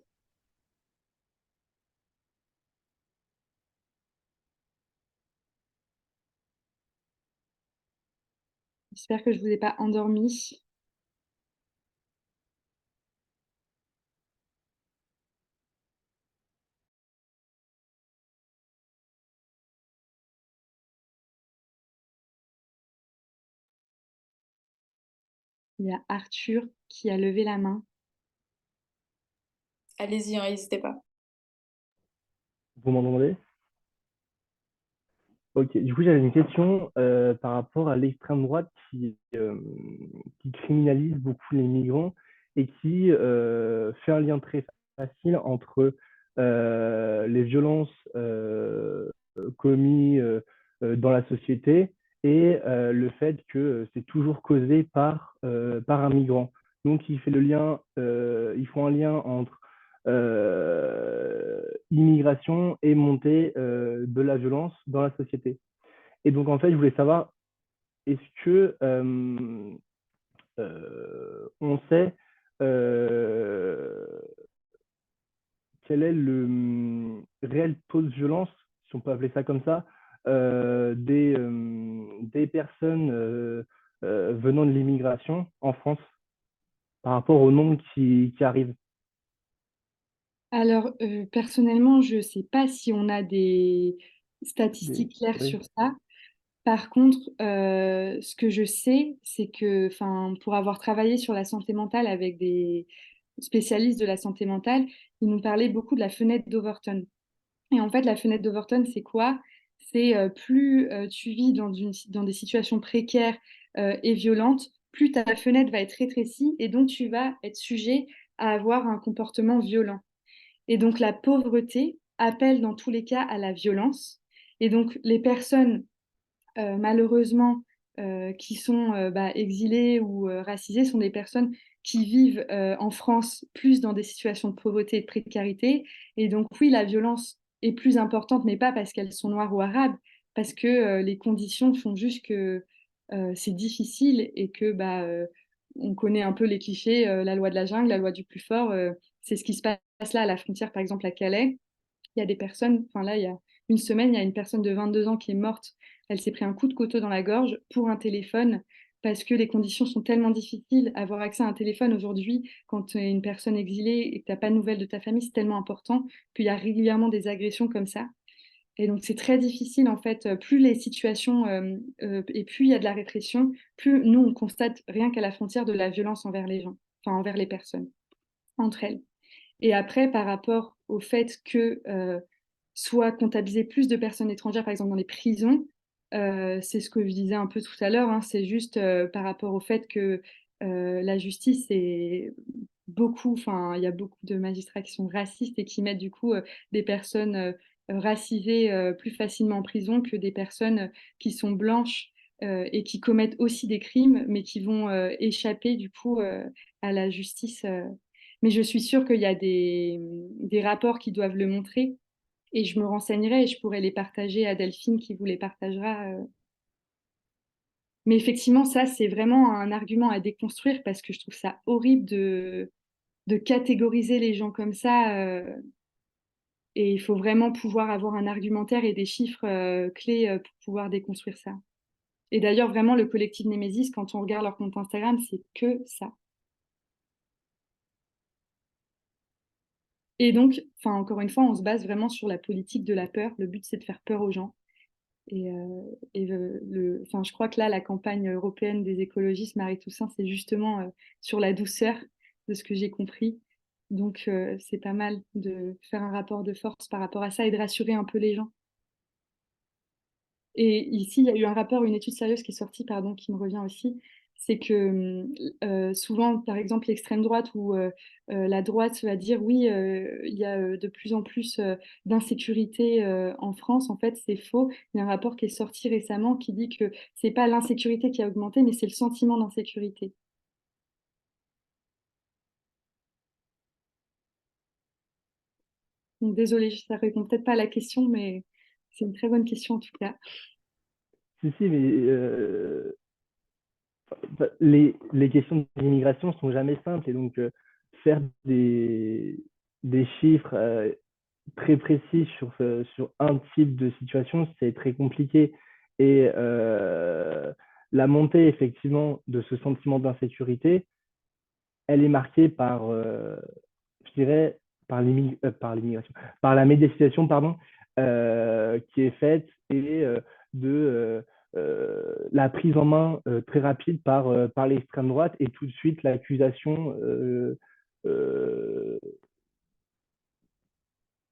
J'espère que je vous ai pas endormi. Il y a Arthur qui a levé la main. Allez-y, hein, n'hésitez pas. Vous m'entendez? Ok, du coup j'avais une question par rapport à l'extrême droite qui criminalise beaucoup les migrants et qui fait un lien très facile entre les violences commises dans la société et le fait que c'est toujours causé par un migrant. Donc il fait le lien, ils font un lien entre immigration et montée de la violence dans la société. Et donc, en fait, je voulais savoir, est-ce que on sait quel est le réel taux de violence, si on peut appeler ça comme ça, des personnes venant de l'immigration en France par rapport au nombre qui arrive? Alors, personnellement, je ne sais pas si on a des statistiques claires Oui. sur ça. Par contre, ce que je sais, c'est que, enfin, pour avoir travaillé sur la santé mentale avec des spécialistes de la santé mentale, ils nous parlaient beaucoup de la fenêtre d'Overton. Et en fait, la fenêtre d'Overton, c'est quoi? C'est plus tu vis dans des situations précaires et violentes, plus ta fenêtre va être rétrécie et donc tu vas être sujet à avoir un comportement violent. Et donc la pauvreté appelle dans tous les cas à la violence. Et donc les personnes, malheureusement, qui sont exilées ou racisées, sont des personnes qui vivent en France plus dans des situations de pauvreté et de précarité. Et donc oui, la violence est plus importante, mais pas parce qu'elles sont noires ou arabes, parce que les conditions font juste que c'est difficile et que on connaît un peu les clichés, la loi de la jungle, la loi du plus fort. C'est ce qui se passe là à la frontière, par exemple à Calais. Il y a des personnes, enfin là, il y a une semaine, il y a une personne de 22 ans qui est morte. Elle s'est pris un coup de couteau dans la gorge pour un téléphone parce que les conditions sont tellement difficiles. Avoir accès à un téléphone aujourd'hui, quand tu es une personne exilée et que tu n'as pas de nouvelles de ta famille, c'est tellement important qu'il y a régulièrement des agressions comme ça. Et donc, c'est très difficile, en fait. Plus les situations et plus il y a de la répression, plus nous, on constate rien qu'à la frontière de la violence envers les gens, enfin envers les personnes, entre elles. Et après, par rapport au fait que soit comptabiliser plus de personnes étrangères, par exemple dans les prisons, c'est ce que je disais un peu tout à l'heure, hein, c'est juste par rapport au fait que la justice est beaucoup, enfin, il y a beaucoup de magistrats qui sont racistes et qui mettent du coup des personnes racisées plus facilement en prison que des personnes qui sont blanches et qui commettent aussi des crimes, mais qui vont échapper du coup à la justice. Mais je suis sûre qu'il y a des rapports qui doivent le montrer et je me renseignerai et je pourrai les partager à Delphine qui vous les partagera. Mais effectivement, ça, c'est vraiment un argument à déconstruire parce que je trouve ça horrible de catégoriser les gens comme ça. Et il faut vraiment pouvoir avoir un argumentaire et des chiffres clés pour pouvoir déconstruire ça. Et d'ailleurs, vraiment, le collectif Némésis, quand on regarde leur compte Instagram, c'est que ça. Et donc, enfin, encore une fois, on se base vraiment sur la politique de la peur. Le but, c'est de faire peur aux gens. Enfin, je crois que là, la campagne européenne des écologistes, Marie Toussaint, c'est justement sur la douceur, de ce que j'ai compris. Donc, c'est pas mal de faire un rapport de force par rapport à ça et de rassurer un peu les gens. Et ici, il y a eu un rapport, une étude sérieuse qui est sortie, pardon, qui me revient aussi, c'est que souvent, par exemple, l'extrême droite ou la droite va dire oui, il y a de plus en plus d'insécurité en France. En fait, c'est faux. Il y a un rapport qui est sorti récemment qui dit que c'est pas l'insécurité qui a augmenté, mais c'est le sentiment d'insécurité. Donc, désolée, ça répond peut-être pas à la question, mais c'est une très bonne question en tout cas. Si, mais les questions d'immigration sont jamais simples et donc faire des chiffres très précis sur un type de situation, c'est très compliqué. Et la montée, effectivement, de ce sentiment d'insécurité, elle est marquée par, je dirais, par l'immigration, par la médiatisation, pardon, qui est faite et la prise en main très rapide par l'extrême droite et tout de suite l'accusation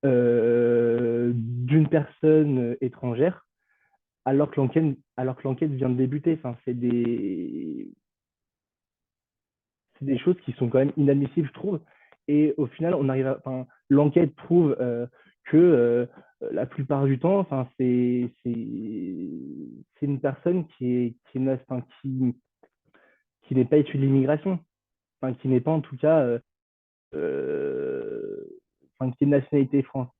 d'une personne étrangère alors que l'enquête vient de débuter. Enfin, c'est des choses qui sont quand même inadmissibles, je trouve. Et au final, enfin, l'enquête prouve que la plupart du temps, enfin, c'est une personne enfin, qui n'est pas issue de l'immigration, enfin, qui n'est pas en tout cas, enfin, qui est de nationalité française.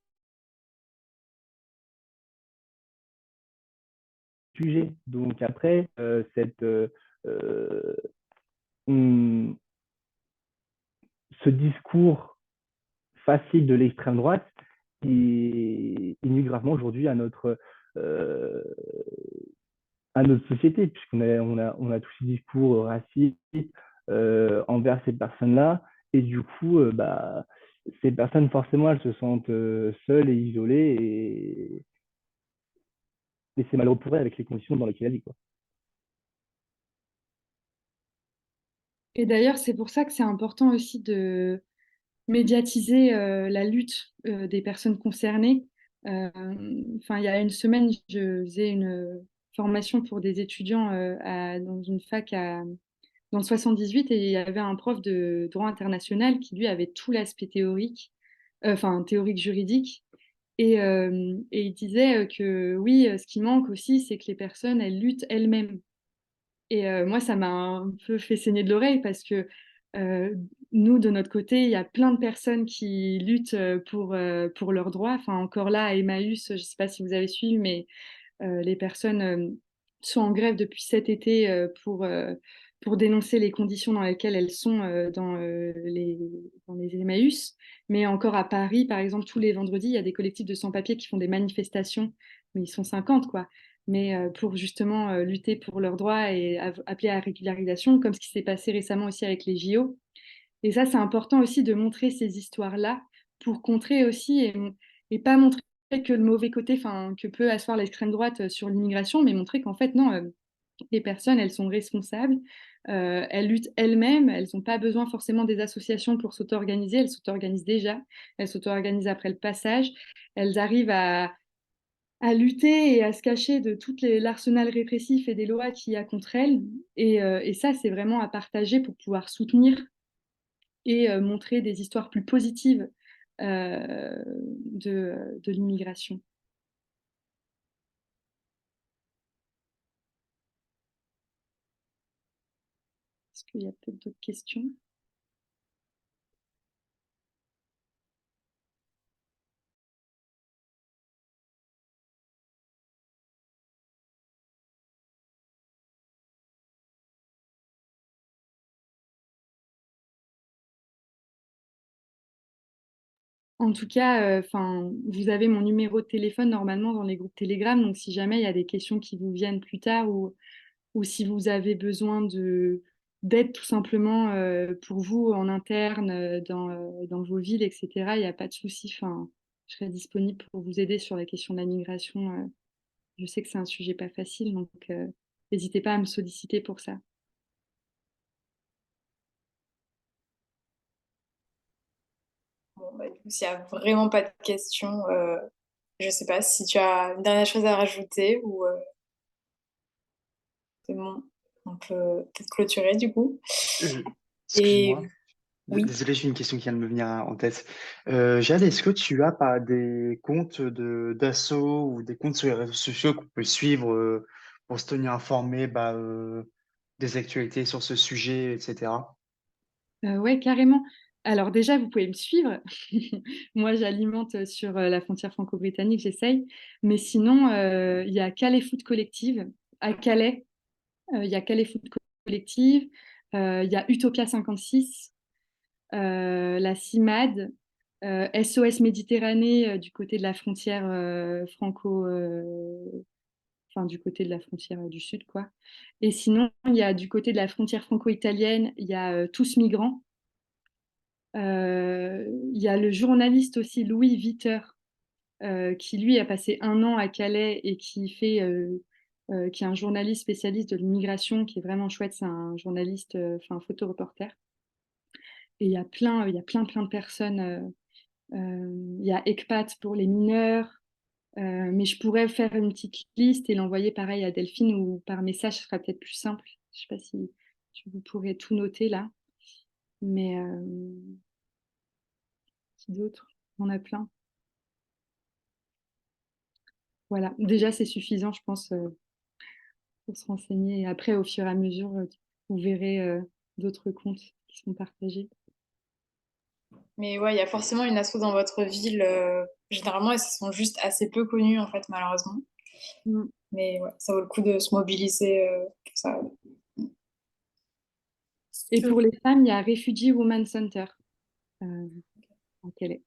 Jugé. Donc après, hum, ce discours facile de l'extrême droite, il nuit gravement aujourd'hui euh, à notre société, puisqu'on a tous ces discours racistes envers ces personnes-là. Et du coup, bah, ces personnes, forcément, elles se sentent seules et isolées. Et c'est malheureux pour elles avec les conditions dans lesquelles elles vivent, quoi. Et d'ailleurs, c'est pour ça que c'est important aussi de médiatiser la lutte des personnes concernées. Enfin, il y a une semaine, je faisais une formation pour des étudiants dans une fac dans le 78 et il y avait un prof de droit international qui, lui, avait tout l'aspect théorique, enfin théorique juridique. Et il disait que oui, ce qui manque aussi, c'est que les personnes, elles luttent elles-mêmes. Et moi, ça m'a un peu fait saigner de l'oreille parce que euh, nous, de notre côté, il y a plein de personnes qui luttent pour leurs droits. Enfin, encore là, à Emmaüs, je ne sais pas si vous avez suivi, mais les personnes sont en grève depuis cet été pour dénoncer les conditions dans lesquelles elles sont dans les Emmaüs. Mais encore à Paris, par exemple, tous les vendredis, il y a des collectifs de sans-papiers qui font des manifestations, mais ils sont 50, quoi. Mais pour justement lutter pour leurs droits et appeler à la régularisation, comme ce qui s'est passé récemment aussi avec les JO. Et ça, c'est important aussi de montrer ces histoires-là pour contrer aussi et pas montrer que le mauvais côté, enfin, que peut asseoir l'extrême droite sur l'immigration, mais montrer qu'en fait, non, les personnes, elles sont responsables, elles luttent elles-mêmes, elles n'ont pas besoin forcément des associations pour s'auto-organiser, elles s'auto-organisent déjà, elles s'auto-organisent après le passage, elles arrivent à lutter et à se cacher de tout l'arsenal répressif et des lois qu'il y a contre elles. Et ça, c'est vraiment à partager pour pouvoir soutenir et montrer des histoires plus positives de l'immigration. Est-ce qu'il y a peut-être d'autres questions? En tout cas, vous avez mon numéro de téléphone normalement dans les groupes Telegram, donc si jamais il y a des questions qui vous viennent plus tard ou si vous avez besoin d'aide tout simplement pour vous en interne dans vos villes, etc., il n'y a pas de souci. Enfin, je serai disponible pour vous aider sur la question de la migration. Je sais que c'est un sujet pas facile, donc n'hésitez pas à me solliciter pour ça. Bon, bah, du coup, s'il n'y a vraiment pas de questions, je sais pas si tu as une dernière chose à rajouter ou c'est bon, on peut peut-être clôturer du coup. Euh, Et Excuse-moi. oui. Désolé, j'ai une question qui vient de me venir en tête. Jade, est-ce que tu as pas des comptes d'assaut ou des comptes sur les réseaux sociaux qu'on peut suivre pour se tenir informé des actualités sur ce sujet, etc. Ouais, carrément. Alors déjà, vous pouvez me suivre. Moi, j'alimente sur la frontière franco-britannique, j'essaye. Mais sinon, il y a Calais Foot Collective. À Calais, il y a Calais Foot Collective. Il y a Utopia 56, la CIMAD, SOS Méditerranée du côté de la frontière enfin du côté de la frontière du sud, quoi. Et sinon, il y a du côté de la frontière franco-italienne, il y a Tous Migrants. Il y a le journaliste aussi Louis Viter, qui lui a passé 1 an à Calais et qui est un journaliste spécialiste de l'immigration, qui est vraiment chouette. C'est un journaliste, enfin photoreporter. Et il y a plein de personnes. Il y a ECPAT pour les mineurs. Mais je pourrais faire une petite liste et l'envoyer pareil à Delphine ou par message, ce sera peut-être plus simple. Je sais pas si vous pourrez tout noter là. Mais qui d'autre? On a plein. Voilà, déjà c'est suffisant, je pense, pour se renseigner. Et après, au fur et à mesure, vous verrez d'autres comptes qui sont partagés. Mais ouais, il y a forcément une asso dans votre ville. Généralement, elles sont juste assez peu connues, en fait, malheureusement. Mm. Mais ouais, ça vaut le coup de se mobiliser pour ça. Et pour les femmes, il y a Refugee Women Center à Calais.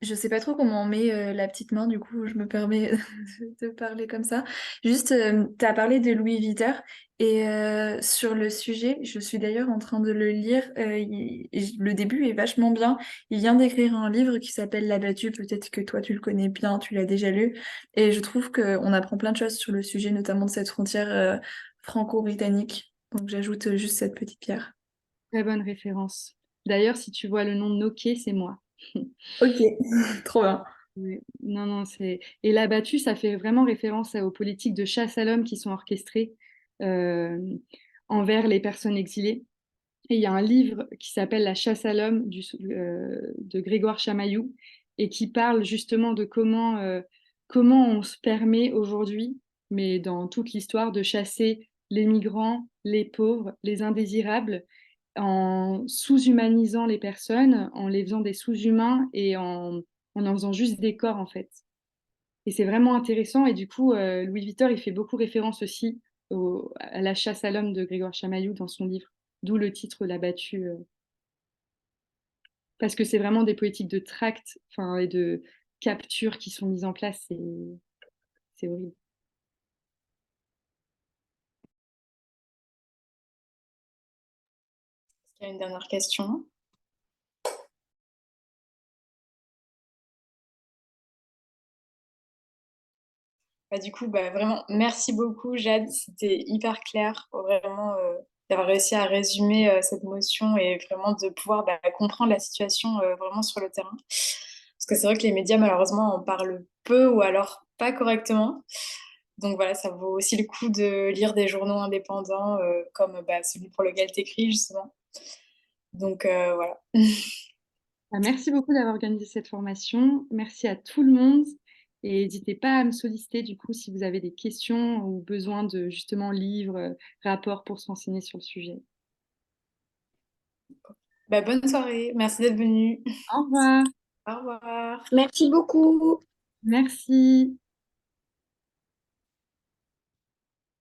Je sais pas trop comment on met la petite main, du coup, je me permets de parler comme ça. Juste, tu as parlé de Louis Viter et sur le sujet, je suis d'ailleurs en train de le lire. Le début est vachement bien. Il vient d'écrire un livre qui s'appelle L'Abattu. Peut-être que toi, tu le connais bien, tu l'as déjà lu. Et je trouve qu'on apprend plein de choses sur le sujet, notamment de cette frontière franco-britannique. Donc, j'ajoute juste cette petite pierre. Très bonne référence. D'ailleurs, si tu vois le nom de Noké, c'est moi. Ok, trop bien. Ouais. Non, non, c'est... Et l'abattu, ça fait vraiment référence aux politiques de chasse à l'homme qui sont orchestrées euh, envers les personnes exilées. Et il y a un livre qui s'appelle La chasse à l'homme de Grégoire Chamaillou et qui parle justement de comment on se permet aujourd'hui, mais dans toute l'histoire, de chasser les migrants, les pauvres, les indésirables, en sous-humanisant les personnes, en les faisant des sous-humains et en faisant juste des corps, en fait. Et c'est vraiment intéressant. Et du coup, Louis Vuitton, il fait beaucoup référence aussi à la chasse à l'homme de Grégoire Chamaillou dans son livre, d'où le titre L'abattu, parce que c'est vraiment des politiques de tract, enfin, et de capture qui sont mises en place. C'est horrible. Est-ce qu'il y a une dernière question? Bah, du coup, bah, vraiment, merci beaucoup, Jade. C'était hyper clair, vraiment, d'avoir réussi à résumer cette motion et vraiment de pouvoir bah, comprendre la situation vraiment sur le terrain. Parce que c'est vrai que les médias, malheureusement, en parlent peu ou alors pas correctement. Donc voilà, ça vaut aussi le coup de lire des journaux indépendants comme bah, celui pour lequel tu écris, justement. Donc voilà. Merci beaucoup d'avoir organisé cette formation. Merci à tout le monde. Et n'hésitez pas à me solliciter du coup si vous avez des questions ou besoin de justement livres, rapports pour se renseigner sur le sujet. Bah, bonne soirée. Merci d'être venu. Au revoir. Au revoir. Merci beaucoup. Merci.